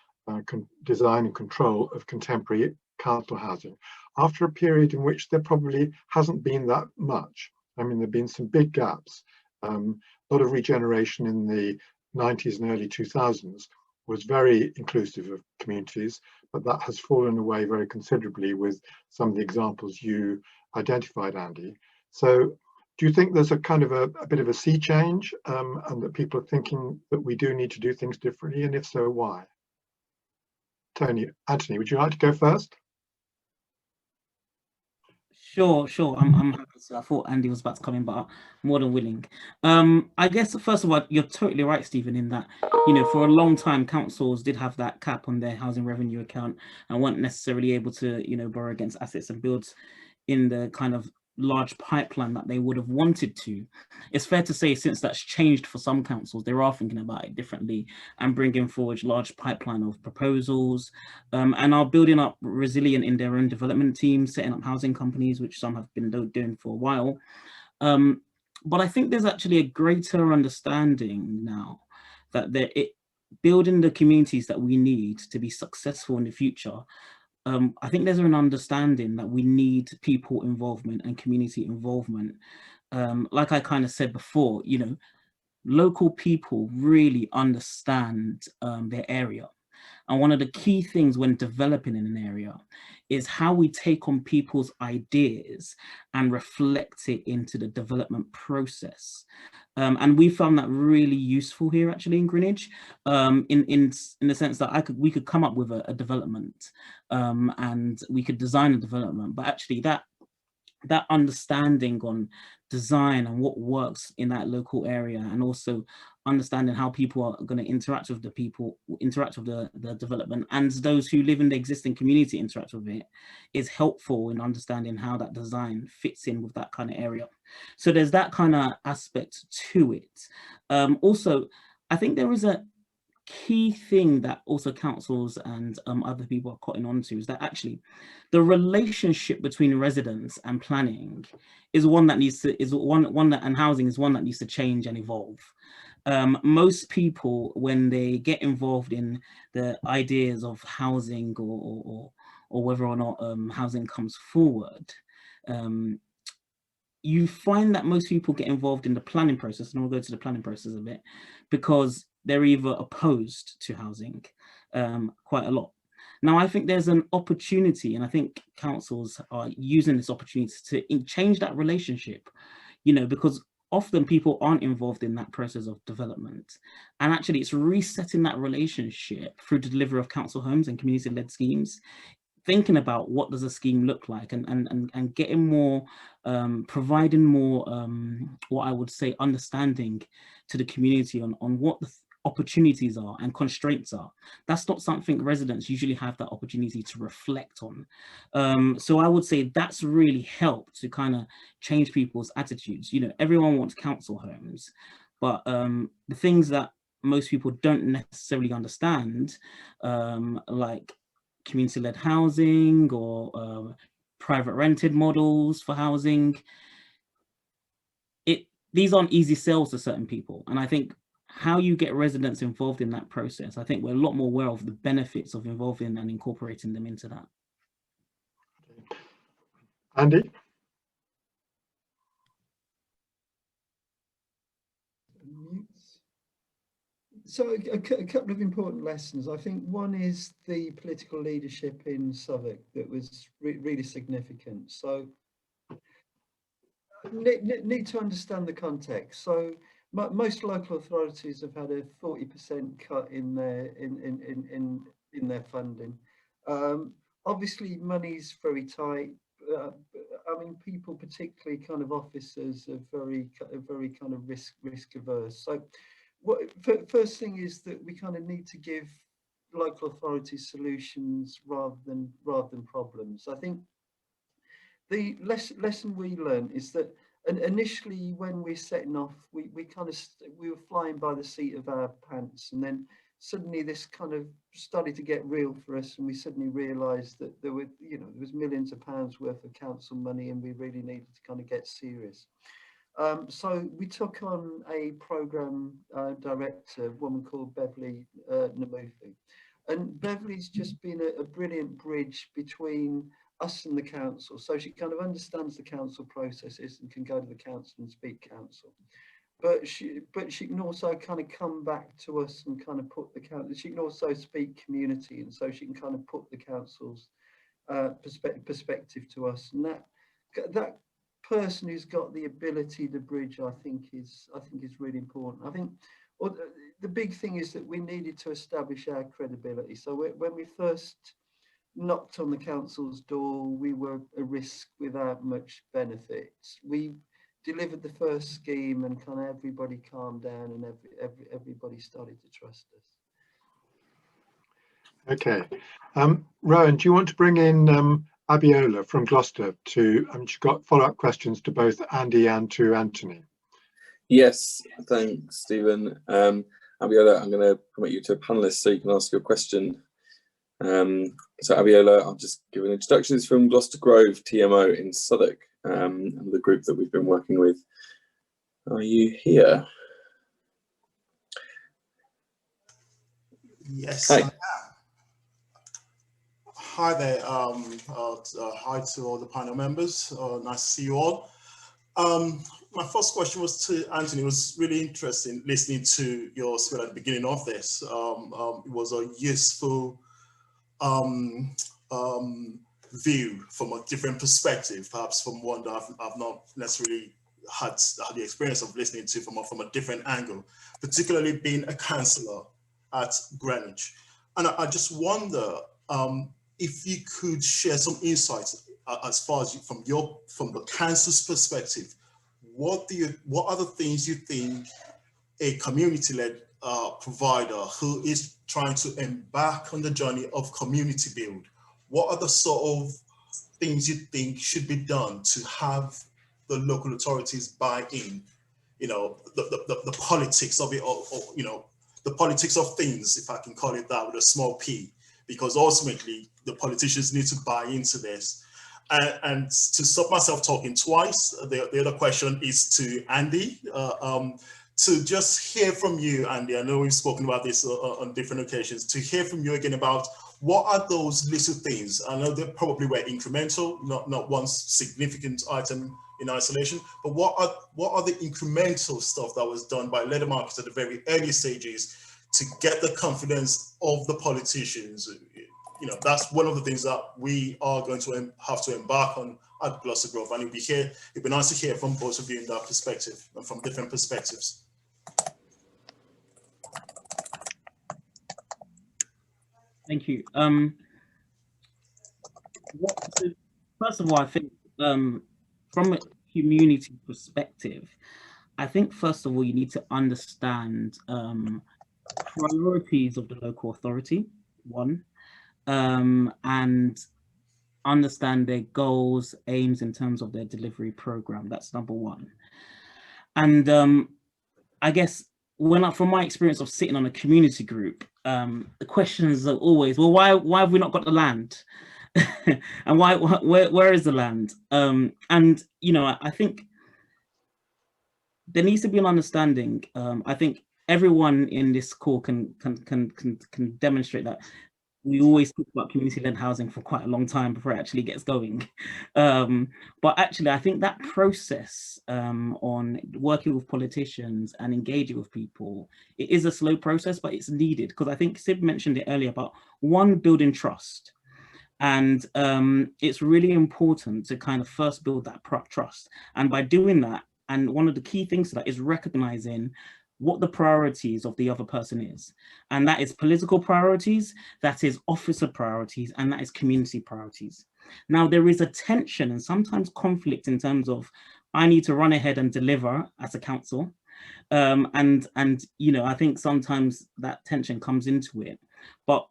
design and control of contemporary council housing after a period in which there probably hasn't been that much? I mean, there have been some big gaps, a lot of regeneration in the 90s and early 2000s was very inclusive of communities, but that has fallen away very considerably with some of the examples you identified, Andy. So do you think there's a kind of a bit of a sea change, and that people are thinking that we do need to do things differently? And if so, why? Anthony, would you like to go first? Sure. I'm happy to. I thought Andy was about to come in, but I'm more than willing. I guess first of all, you're totally right, Stephen, in that, you know, for a long time, councils did have that cap on their housing revenue account and weren't necessarily able to, you know, borrow against assets and builds in the kind of large pipeline that they would have wanted to. It's fair to say, since that's changed for some councils, they are thinking about it differently and bringing forward large pipeline of proposals, and are building up resilient in their own development teams, setting up housing companies, which some have been doing for a while. But I think there's actually a greater understanding now that building the communities that we need to be successful in the future. I think there's an understanding that we need people involvement and community involvement. Like I kind of said before, you know, local people really understand their area. And one of the key things when developing in an area is how we take on people's ideas and reflect it into the development process. And we found that really useful here actually in Greenwich, in the sense that we could come up with a development, and we could design a development, but actually that understanding on design and what works in that local area, and also understanding how people are going to interact with the development, and those who live in the existing community interact with it, is helpful in understanding how that design fits in with that kind of area. So there's that kind of aspect to it. Also, I think there is a key thing that also councils and other people are cotton on to, is that actually the relationship between residents and planning is one that needs to, and housing is one that needs to change and evolve. Most people, when they get involved in the ideas of housing or whether or not housing comes forward, you find that most people get involved in the planning process, and we'll go to the planning process a bit, because they're either opposed to housing quite a lot. Now, I think there's an opportunity, and I think councils are using this opportunity to change that relationship, you know, because often people aren't involved in that process of development. And actually it's resetting that relationship through the delivery of council homes and community-led schemes, thinking about what does a scheme look like, and getting more, providing more, what I would say, understanding to the community on what the opportunities are and constraints are. That's not something residents usually have that opportunity to reflect on. So I would say that's really helped to kind of change people's attitudes. You know, everyone wants council homes, but the things that most people don't necessarily understand, like community-led housing or private rented models for housing, these aren't easy sales to certain people. And I think how you get residents involved in that process, I think we're a lot more aware of the benefits of involving and incorporating them into that. Andy? So a couple of important lessons. I think one is the political leadership in Southwark that was really significant. So need to understand the context. So most local authorities have had a 40% cut in their funding. Obviously, money's very tight. I mean, people, particularly kind of officers, are very kind of risk averse. So, first thing is that we kind of need to give local authorities solutions rather than problems. I think the lesson we learned is that, and initially when we're setting off, we were flying by the seat of our pants, and then suddenly this kind of started to get real for us, and we suddenly realised that there was millions of pounds worth of council money, and we really needed to kind of get serious. So we took on a programme director, a woman called Beverly Namuthi, and Beverly's just been a brilliant bridge between us and the council. So she kind of understands the council processes and can go to the council and speak council. but she can also kind of come back to us and kind of put the council. She can also speak community, and so she can kind of put the council's perspective to us. And that person who's got the ability to bridge, I think is really important. I think the big thing is that we needed to establish our credibility. So when we first knocked on the council's door, we were a risk without much benefit. We delivered the first scheme and kind of everybody calmed down and everybody started to trust us. Okay. Rowan, do you want to bring in Abiola from Gloucester to, she's got follow-up questions to both Andy and to Anthony. Yes, thanks, Stephen. Abiola, I'm going to promote you to a panelist so you can ask your question. So Abiola, I'll just give an introduction. It's from Gloucester Grove TMO in Southwark, and the group that we've been working with. Are you here? Yes, Hi. I am. Hi there. Hi to all the panel members. Nice to see you all. My first question was to Anthony. It was really interesting listening to your spiel at the beginning of this. It was a useful view from a different perspective, perhaps from one that I've not necessarily had the experience of listening to from a different angle, particularly being a councillor at Greenwich. And I just wonder if you could share some insights as far as from the council's perspective. What are the things you think a community-led provider who is trying to embark on the journey of community build, what are the sort of things you think should be done to have the local authorities buy in? You know, the politics of it, or you know, the politics of things, if I can call it that, with a small p, because ultimately the politicians need to buy into this. And to stop myself talking twice, the other question is to Andy, to just hear from you, Andy. I know we've spoken about this on different occasions, to hear from you again about what are those little things. I know they probably were incremental, not one significant item in isolation, but what are the incremental stuff that was done by Leathermarket at the very early stages to get the confidence of the politicians? You know, that's one of the things that we are going to have to embark on at Gloucester Grove, and it'd be nice to hear from both of you in that perspective and from different perspectives. Thank you. First of all, I think from a community perspective, I think first of all you need to understand priorities of the local authority, one. And understand their goals, aims in terms of their delivery program. That's number one. And I guess from my experience of sitting on a community group, the questions are always, well, why have we not got the land? And where is the land? And you know, I think there needs to be an understanding. I think everyone in this call can demonstrate that we always talk about community-led housing for quite a long time before it actually gets going. But actually, I think that process on working with politicians and engaging with people, it is a slow process, but it's needed, because I think Sid mentioned it earlier about building trust. And it's really important to kind of first build that trust. And by doing that, and one of the key things to that is recognizing what the priorities of the other person is. And that is political priorities, that is officer priorities, and that is community priorities. Now, there is a tension and sometimes conflict in terms of, I need to run ahead and deliver as a council. And you know, I think sometimes that tension comes into it. But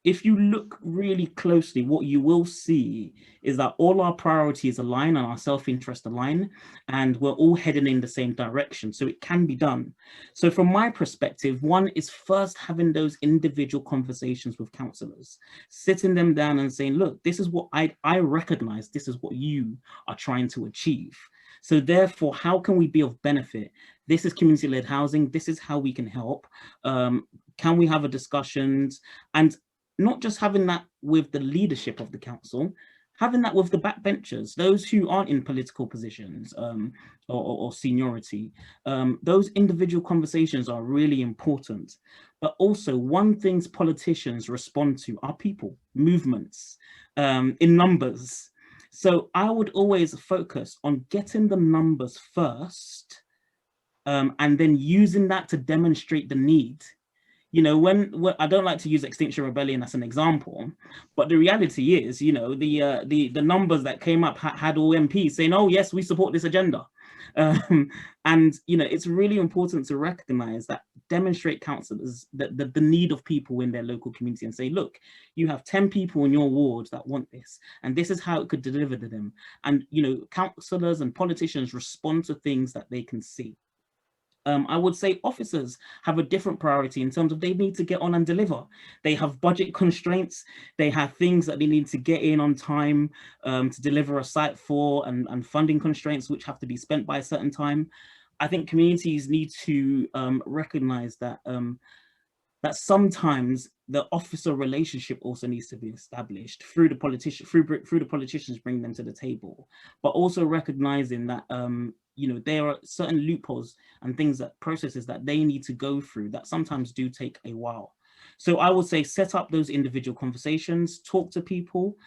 if you look really closely, what you will see is that all our priorities align and our self-interest align, and we're all heading in the same direction. So it can be done. So from my perspective, one is first having those individual conversations with councillors, sitting them down and saying, look, this is what I recognize, this is what you are trying to achieve. So therefore, how can we be of benefit? This is community-led housing. This is how we can help. Can we have a discussions? And not just having that with the leadership of the council, having that with the backbenchers, those who aren't in political positions or seniority. Those individual conversations are really important. But also, one thing politicians respond to are people, movements, in numbers. So I would always focus on getting the numbers first, and then using that to demonstrate the need. You know, when I don't like to use Extinction Rebellion as an example, but the reality is, you know, the numbers that came up had all MPs saying, "Oh yes, we support this agenda," and you know, it's really important to recognise that, demonstrate councillors the need of people in their local community, and say, "Look, you have 10 people in your ward that want this, and this is how it could deliver to them." And you know, councillors and politicians respond to things that they can see. I would say officers have a different priority in terms of they need to get on and deliver. They have budget constraints. They have things that they need to get in on time to deliver a site for, and funding constraints which have to be spent by a certain time. I think communities need to recognize that that sometimes the officer relationship also needs to be established through the politicians bringing them to the table, but also recognizing that you know, there are certain loopholes and things, that processes that they need to go through that sometimes do take a while. So I would say set up those individual conversations, talk to people,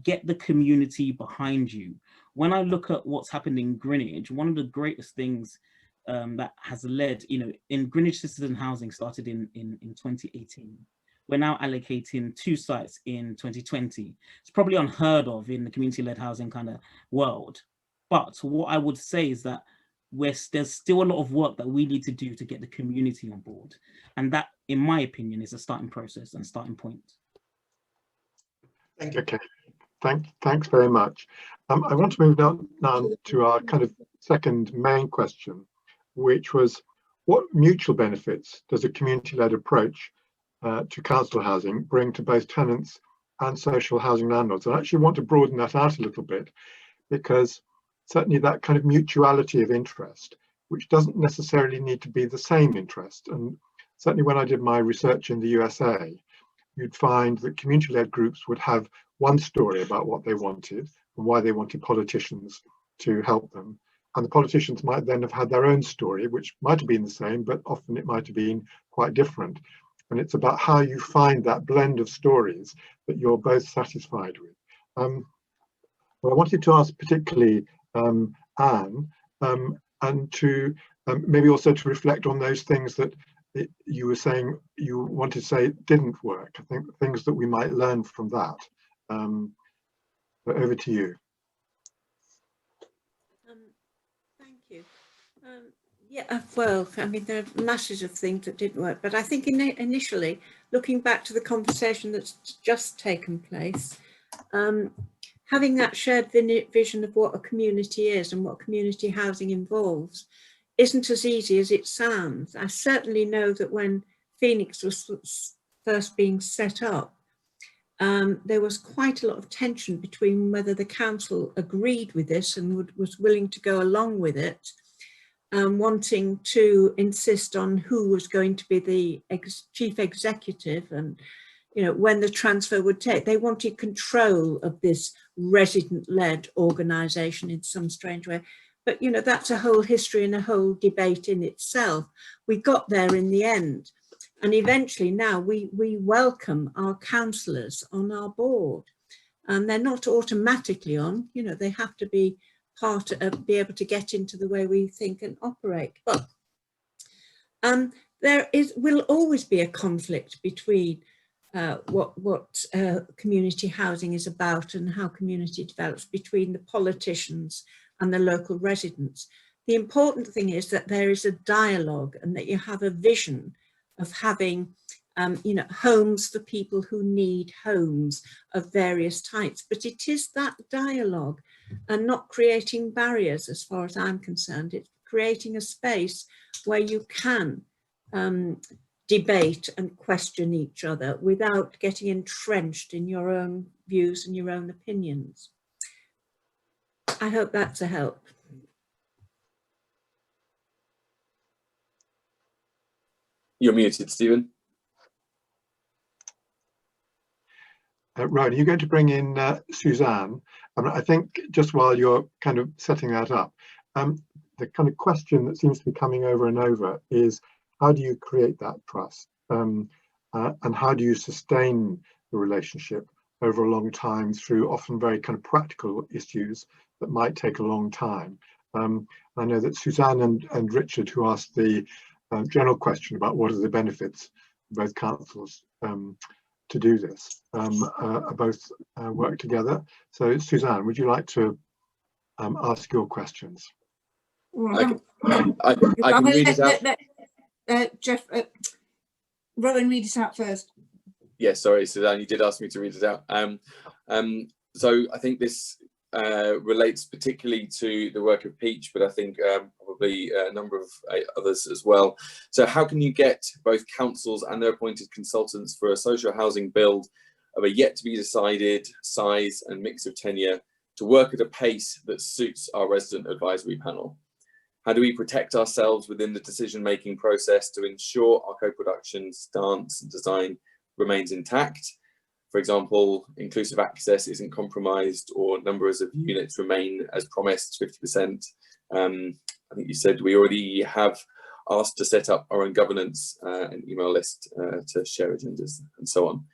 get the community behind you. When I look at what's happened in Greenwich, one of the greatest things that has led, you know, in Greenwich Citizen Housing started in 2018. We're now allocating 2 sites in 2020. It's probably unheard of in the community-led housing kind of world. But what I would say is that there's still a lot of work that we need to do to get the community on board. And that, in my opinion, is a starting process and starting point. Thank you. Okay, thanks very much. I want to move now to our kind of second main question, which was, what mutual benefits does a community-led approach to council housing bring to both tenants and social housing landlords? And I actually want to broaden that out a little bit, because certainly that kind of mutuality of interest, which doesn't necessarily need to be the same interest. And certainly when I did my research in the USA, you'd find that community-led groups would have one story about what they wanted and why they wanted politicians to help them. And the politicians might then have had their own story, which might have been the same, but often it might have been quite different. And it's about how you find that blend of stories that you're both satisfied with. Well, I wanted to ask particularly Anne, and to maybe also to reflect on those things that you were saying you wanted to say didn't work. I think things that we might learn from that. But over to you. Thank you. Yeah, well, I mean, there are masses of things that didn't work, but I think initially, looking back to the conversation that's just taken place, having that shared vision of what a community is and what community housing involves isn't as easy as it sounds. I certainly know that when Phoenix was first being set up, there was quite a lot of tension between whether the council agreed with this and was willing to go along with it, wanting to insist on who was going to be the chief executive, and you know, when the transfer would take. They wanted control of this resident-led organisation in some strange way. But, you know, that's a whole history and a whole debate in itself. We got there in the end. And eventually now we welcome our councillors on our board. And they're not automatically on, you know, they have to be be able to get into the way we think and operate. But there will always be a conflict between what community housing is about and how community develops, between the politicians and the local residents. The important thing is that there is a dialogue and that you have a vision of having you know, homes for people who need homes of various types. But it is that dialogue and not creating barriers, as far as I'm concerned. It's creating a space where you can debate and question each other without getting entrenched in your own views and your own opinions. I hope that's a help. You're muted, Stephen. Rowan, are you going to bring in Suzanne? I think just while you're kind of setting that up, the kind of question that seems to be coming over and over is, how do you create that trust? And how do you sustain the relationship over a long time through often very kind of practical issues that might take a long time? I know that Suzanne and Richard, who asked the general question about what are the benefits of both councils to do this, both work together. So Suzanne, would you like to ask your questions? I can read it out. Jeff, Rowan, read it out first. Yes, sorry, Suzanne, you did ask me to read it out. So I think this relates particularly to the work of Peach, but I think probably a number of others as well. So how can you get both councils and their appointed consultants for a social housing build of a yet to be decided size and mix of tenure to work at a pace that suits our resident advisory panel? How do we protect ourselves within the decision-making process to ensure our co-production stance and design remains intact? For example, inclusive access isn't compromised or numbers of units remain as promised, 50%. I think you said we already have asked to set up our own governance and email list to share agendas and so on.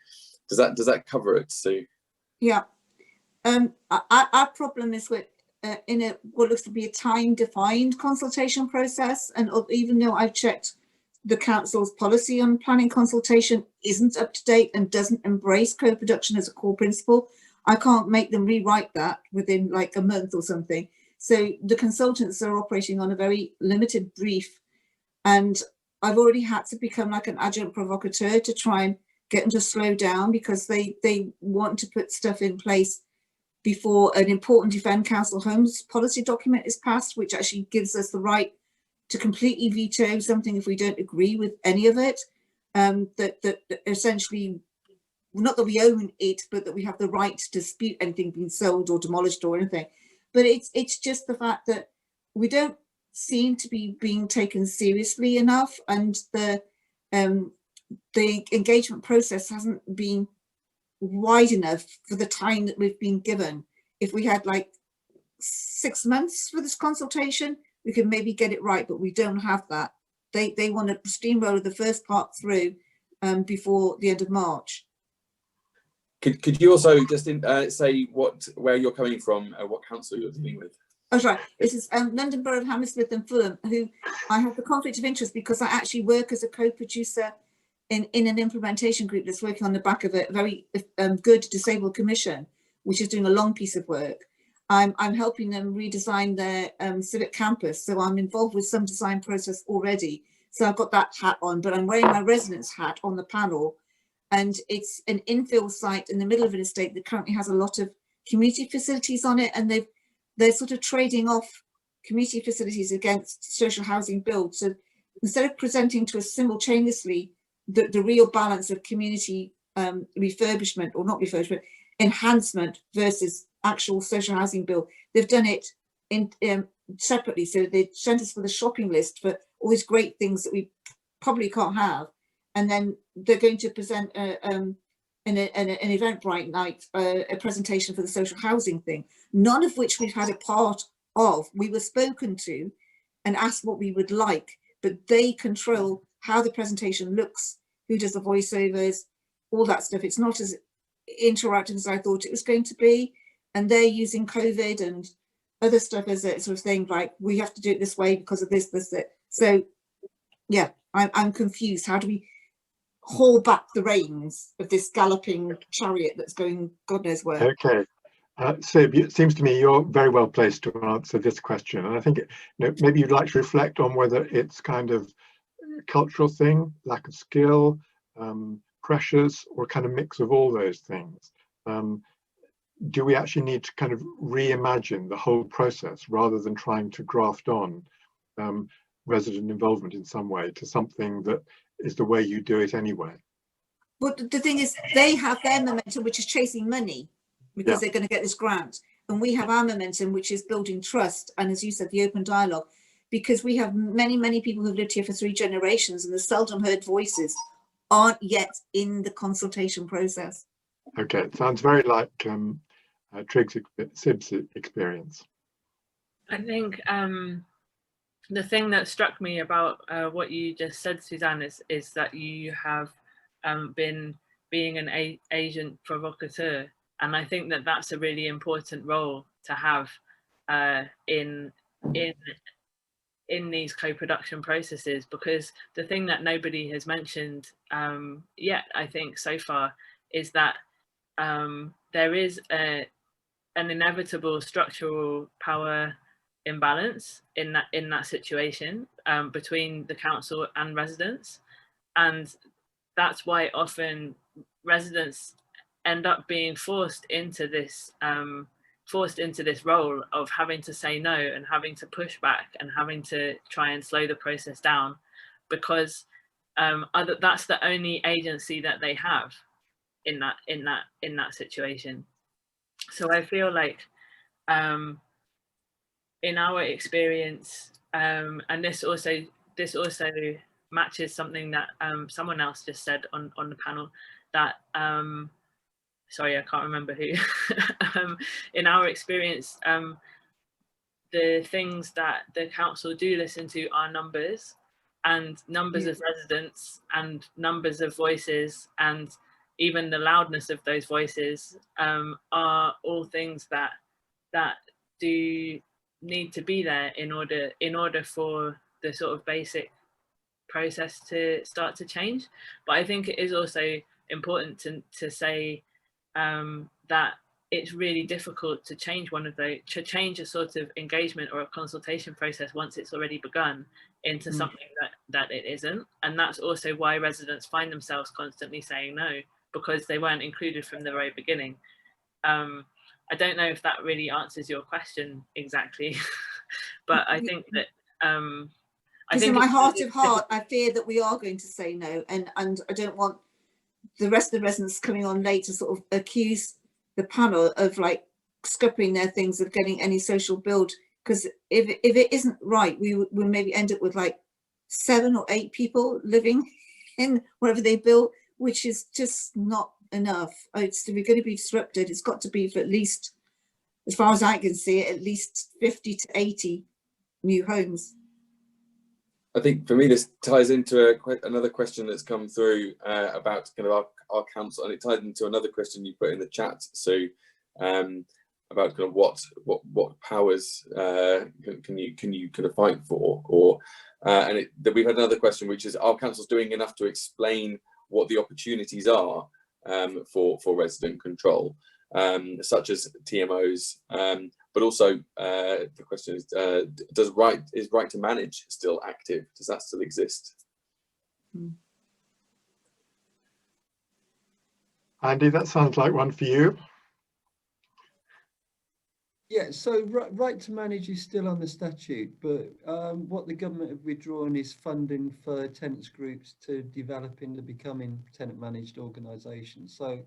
Does that cover it, Sue? Yeah. Our problem is with in what looks to be a time-defined consultation process, and even though I've checked the council's policy on planning consultation isn't up to date and doesn't embrace co-production as a core principle, I can't make them rewrite that within like a month or something. So the consultants are operating on a very limited brief, and I've already had to become like an adjunct provocateur to try and get them to slow down, because they want to put stuff in place before an important Defend Council Homes policy document is passed, which actually gives us the right to completely veto something if we don't agree with any of it. That essentially, not that we own it, but that we have the right to dispute anything being sold or demolished or anything. But it's just the fact that we don't seem to be being taken seriously enough, and the engagement process hasn't been wide enough for the time that we've been given. If we had like 6 months for this consultation, we could maybe get it right, but we don't have that. They want to steamroll the first part through before the end of March. Could you also just say where you're coming from, what council you're dealing with? Oh, right. This is London Borough of Hammersmith and Fulham, who I have the conflict of interest because I actually work as a co-producer in an implementation group that's working on the back of a very good disabled commission, which is doing a long piece of work. I'm helping them redesign their civic campus, so I'm involved with some design process already. So I've got that hat on, but I'm wearing my residence hat on the panel, and it's an infill site in the middle of an estate that currently has a lot of community facilities on it, and they're sort of trading off community facilities against social housing build. So instead of presenting to us simultaneously the real balance of community refurbishment, or not refurbishment, enhancement versus actual social housing build, they've done it in separately. So they sent us for the shopping list for all these great things that we probably can't have, and then they're going to present an Eventbrite night, a presentation for the social housing thing, none of which we've had a part of. We were spoken to and asked what we would like, but they control how the presentation looks, who does the voiceovers, all that stuff. It's not as interactive as I thought it was going to be, and they're using COVID and other stuff as a sort of thing, like we have to do it this way because of this, that. So yeah, I'm confused. How do we haul back the reins of this galloping chariot that's going God knows where? Okay. Sib, it seems to me you're very well placed to answer this question, and I think maybe you'd like to reflect on whether it's kind of cultural thing, lack of skill, pressures, or kind of mix of all those things. Do we actually need to kind of reimagine the whole process rather than trying to graft on resident involvement in some way to something that is the way you do it anyway? But the thing is, they have their momentum, which is chasing money because they're going to get this grant, and we have our momentum, which is building trust, and as you said, the open dialogue, because we have many people who've lived here for 3 generations, and the seldom heard voices aren't yet in the consultation process. Okay, it sounds very like Trigg's Sib's experience. I think the thing that struck me about what you just said, Suzanne, is that you have been being an agent provocateur, and I think that that's a really important role to have in these co-production processes, because the thing that nobody has mentioned yet, I think so far, is that there is an inevitable structural power imbalance in that situation between the council and residents, and that's why often residents end up being forced into this role of having to say no and having to push back and having to try and slow the process down, because that's the only agency that they have in that situation. So I feel like in our experience, and this also matches something that someone else just said on the panel, that sorry, I can't remember who. In our experience, the things that the council do listen to are numbers, and numbers of residents, and numbers of voices, and even the loudness of those voices are all things that do need to be there in order for the sort of basic process to start to change. But I think it is also important to say that it's really difficult to change change a sort of engagement or a consultation process once it's already begun into something that it isn't. And that's also why residents find themselves constantly saying no, because they weren't included from the very beginning. I don't know if that really answers your question exactly, but I think that because in my heart of heart, I fear that we are going to say no, and I don't want the rest of the residents coming on late to sort of accuse the panel of like scuppering their things of getting any social build, because if it isn't right, we will maybe end up with like 7 or 8 people living in wherever they built, which is just not enough. It's we're going to be disrupted. It's got to be for at least, as far as I can see it, at least 50 to 80 new homes. I think for me, this ties into another question that's come through about kind of our council, and it ties into another question you put in the chat, Sue, about kind of what powers can you kind of fight for, or and we've had another question, which is, are councils doing enough to explain what the opportunities are for resident control, such as TMOs, but also the question is, is right to manage still active? Does that still exist? Andy, that sounds like one for you. Yeah, so right to manage is still on the statute, but what the government have withdrawn is funding for tenants groups to develop into becoming tenant managed organisations. So,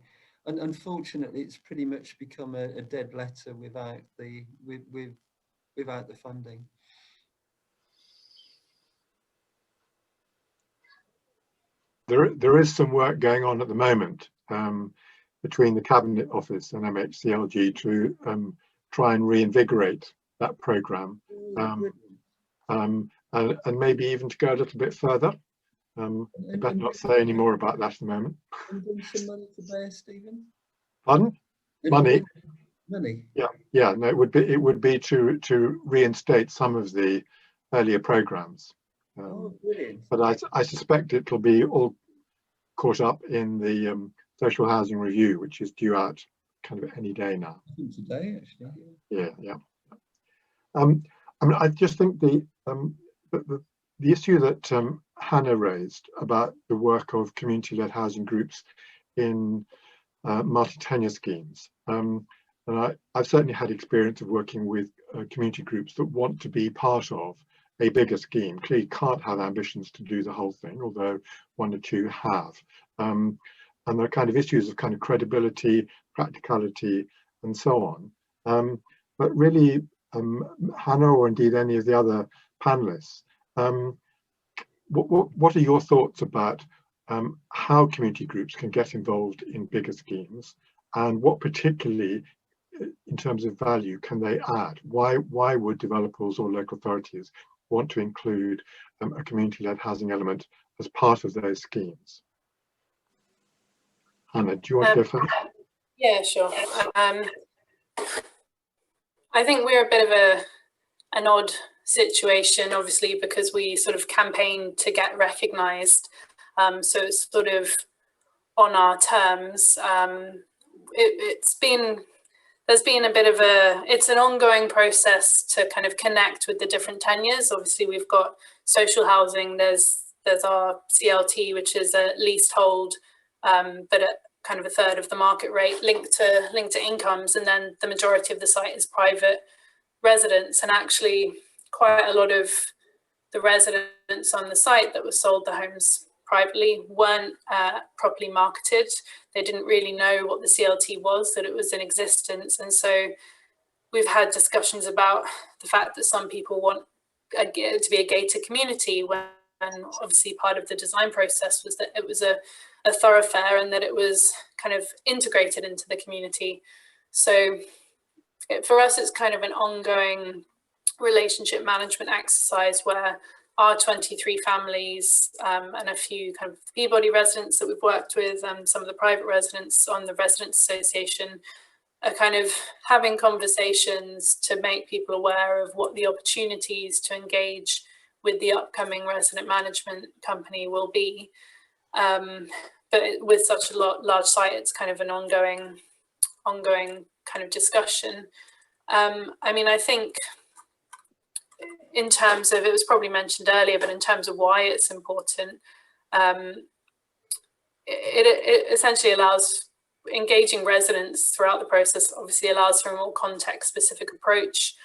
and unfortunately, it's pretty much become a dead letter without the without the funding. There is some work going on at the moment between the Cabinet Office and MHCLG to try and reinvigorate that programme, and maybe even to go a little bit further. I better not say any more about that at the moment. And bring some money to bear, Stephen. Pardon? Money? Money. Yeah. No, it would be to reinstate some of the earlier programmes. Oh, brilliant! But I suspect it will be all caught up in the social housing review, which is due out kind of any day now. I think today, actually. Yeah. I mean, I just think the issue that Hannah raised about the work of community-led housing groups in multi-tenure schemes, and I've certainly had experience of working with community groups that want to be part of a bigger scheme. Clearly can't have ambitions to do the whole thing, although 1 or 2 have. And there are kind of issues of kind of credibility, practicality, and so on. But really, Hannah, or indeed any of the other panelists, what are your thoughts about how community groups can get involved in bigger schemes, and what particularly in terms of value can they add? Why would developers or local authorities want to include a community-led housing element as part of those schemes? Hannah, do you want to go first? Yeah, sure. I think we're a bit of an odd situation, obviously, because we sort of campaigned to get recognised. So it's sort of on our terms. There's been a bit of it's an ongoing process to kind of connect with the different tenures. Obviously, we've got social housing, there's our CLT, which is a leasehold, but at kind of a third of the market rate linked to incomes, and then the majority of the site is private residents. And actually quite a lot of the residents on the site that were sold the homes privately weren't properly marketed. They didn't really know what the CLT was, that it was in existence. And so we've had discussions about the fact that some people want to be a gated community, when obviously part of the design process was that it was a thoroughfare and that it was kind of integrated into the community. So for us, it's kind of an ongoing relationship management exercise where our 23 families and a few kind of Peabody residents that we've worked with, some of the private residents on the Residents Association, are kind of having conversations to make people aware of what the opportunities to engage with the upcoming resident management company will be. But with such a large site, it's kind of an ongoing kind of discussion. I mean, I think in terms of, it was probably mentioned earlier, but in terms of why it's important, it essentially allows engaging residents throughout the process, obviously allows for a more context-specific approach,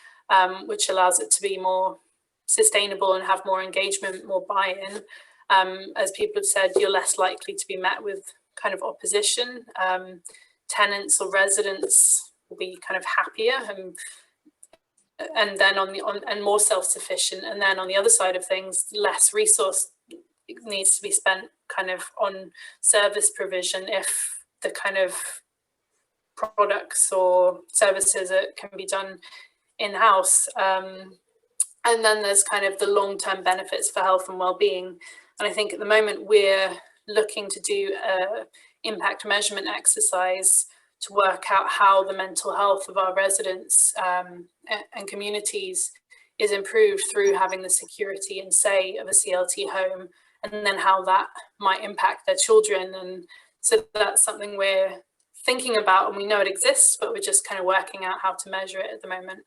which allows it to be more sustainable and have more engagement, more buy-in. As people have said, you're less likely to be met with kind of opposition. Tenants or residents will be kind of happier and then and more self-sufficient. And then on the other side of things, less resource needs to be spent kind of on service provision if the kind of products or services that can be done in-house. And then there's kind of the long-term benefits for health and well-being. And I think at the moment we're looking to do an impact measurement exercise to work out how the mental health of our residents and communities is improved through having the security and say of a CLT home, and then how that might impact their children. And so that's something we're thinking about, and we know it exists, but we're just kind of working out how to measure it at the moment.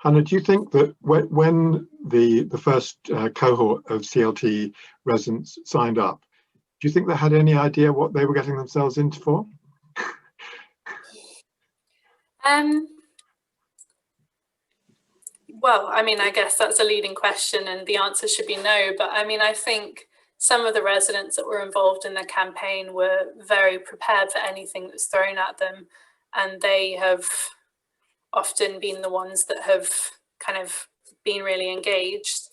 Hannah, do you think that when the first cohort of CLT residents signed up, do you think they had any idea what they were getting themselves into for? Well, I mean, I guess that's a leading question and the answer should be no, but I mean, I think some of the residents that were involved in the campaign were very prepared for anything that's thrown at them, and they have often been the ones that have kind of been really engaged,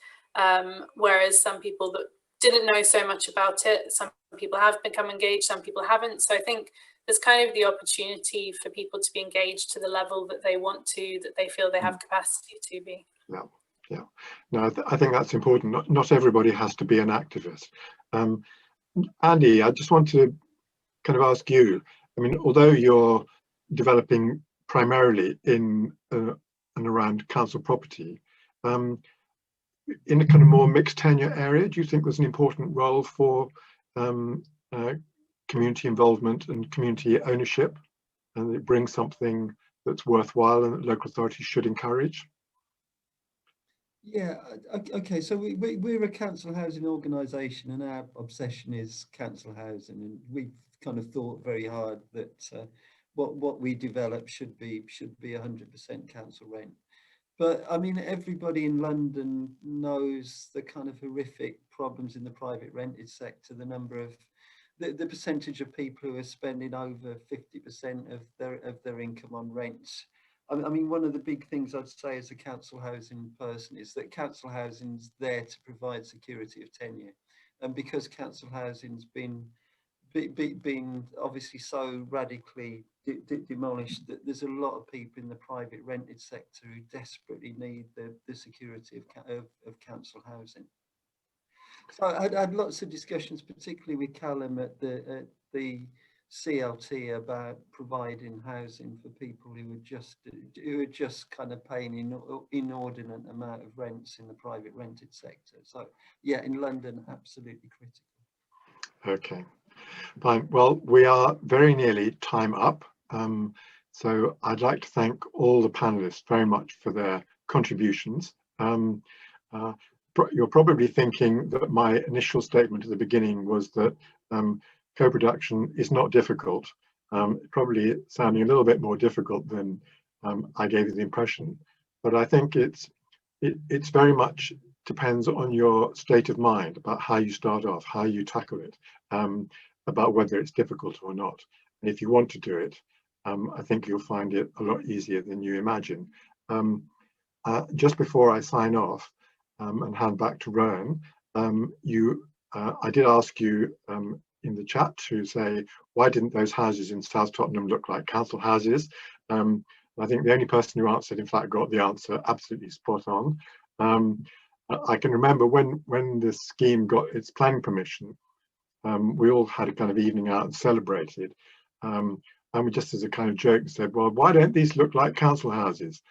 whereas some people that didn't know so much about it, some people have become engaged, some people haven't. So I think there's kind of the opportunity for people to be engaged to the level that they want to, that they feel they have capacity to be. Yeah. No, I think that's important. Not everybody has to be an activist. Andy, I just want to kind of ask you, I mean, although you're developing primarily in and around council property, in a kind of more mixed tenure area, do you think there's an important role for community involvement and community ownership, and it brings something that's worthwhile and that local authorities should encourage? Yeah, okay, so we're a council housing organisation, and our obsession is council housing, and we've kind of thought very hard that what we develop should be 100% council rent. But I mean, everybody in London knows the kind of horrific problems in the private rented sector, the number of the percentage of people who are spending over 50% of their income on rent. I mean, one of the big things I'd say as a council housing person is that council housing is there to provide security of tenure. and because council housing's been obviously so radically demolished, that there's a lot of people in the private rented sector who desperately need the security of council housing. So I had lots of discussions, particularly with Callum at the CLT, about providing housing for people who are just kind of paying inordinate amount of rents in the private rented sector. So yeah, in London, absolutely critical. Okay, fine. Well, we are very nearly time up. So I'd like to thank all the panelists very much for their contributions. You're probably thinking that my initial statement at the beginning was that co-production is not difficult, probably sounding a little bit more difficult than I gave you the impression. But I think it's very much depends on your state of mind about how you start off, how you tackle it, about whether it's difficult or not. And if you want to do it, I think you'll find it a lot easier than you imagine. Just before I sign off and hand back to Rowan, I did ask you in the chat to say, why didn't those houses in South Tottenham look like council houses? I think the only person who answered, in fact, got the answer absolutely spot on. I can remember when this scheme got its planning permission, we all had a kind of evening out and celebrated. And we just as a kind of joke said, well, why don't these look like council houses?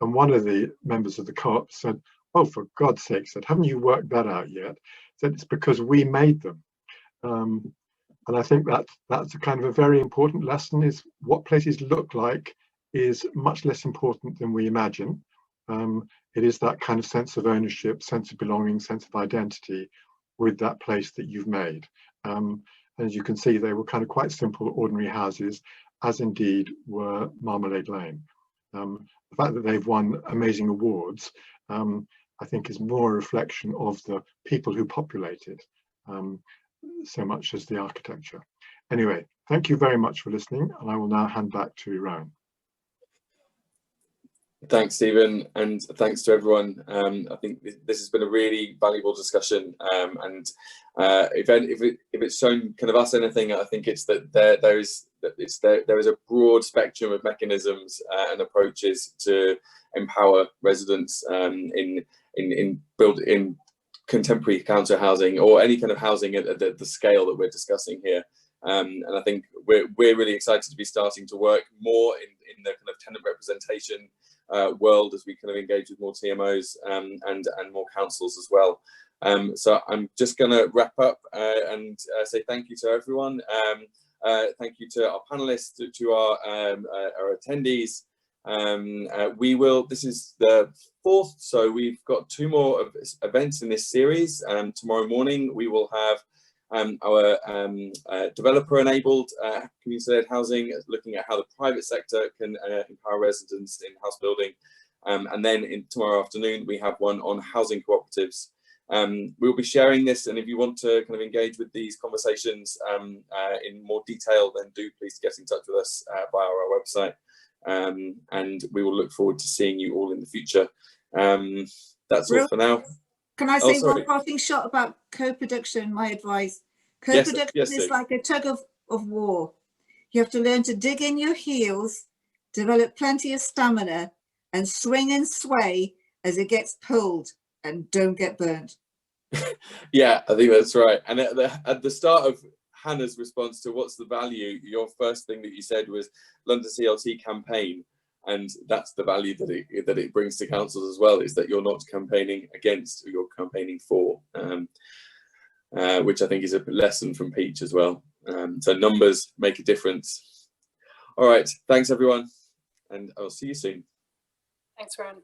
And one of the members of the co-op said, oh, for God's sake, said, haven't you worked that out yet? Said, it's because we made them. And I think that's a kind of a very important lesson, is what places look like is much less important than we imagine. It is that kind of sense of ownership, sense of belonging, sense of identity with that place that you've made. As you can see, they were kind of quite simple, ordinary houses, as indeed were Marmalade Lane. The fact that they've won amazing awards, I think, is more a reflection of the people who populate it, so much as the architecture. Anyway, thank you very much for listening, and I will now hand back to Rowan. Thanks, Stephen, and thanks to everyone. I think this has been a really valuable discussion, and if it's shown kind of us anything, I think it's that there is a broad spectrum of mechanisms and approaches to empower residents in contemporary council housing, or any kind of housing at the scale that we're discussing here. And I think we're really excited to be starting to work more in the kind of tenant representation world, as we kind of engage with more TMOs and more councils as well. So I'm just going to wrap up and say thank you to everyone. Thank you to our panelists, to our attendees. This is the 4th, so we've got 2 more events in this series. Tomorrow morning we will have our developer-enabled community-led housing, looking at how the private sector can empower residents in house building. And then tomorrow afternoon we have one on housing cooperatives. We'll be sharing this, and if you want to kind of engage with these conversations in more detail, then do please get in touch with us via our website. And we will look forward to seeing you all in the future. That's all for now. Can I say one parting shot about co-production? My advice: co-production is like a tug of war. You have to learn to dig in your heels, develop plenty of stamina, and swing and sway as it gets pulled, and don't get burnt. Yeah, I think that's right. And at the start of Hannah's response to what's the value, your first thing that you said was London CLT campaign, and that's the value that it brings to councils as well, is that you're not campaigning against, you're campaigning for, which I think is a lesson from Peach as well. So numbers make a difference. All right, thanks everyone, and I'll see you soon. Thanks, Ron.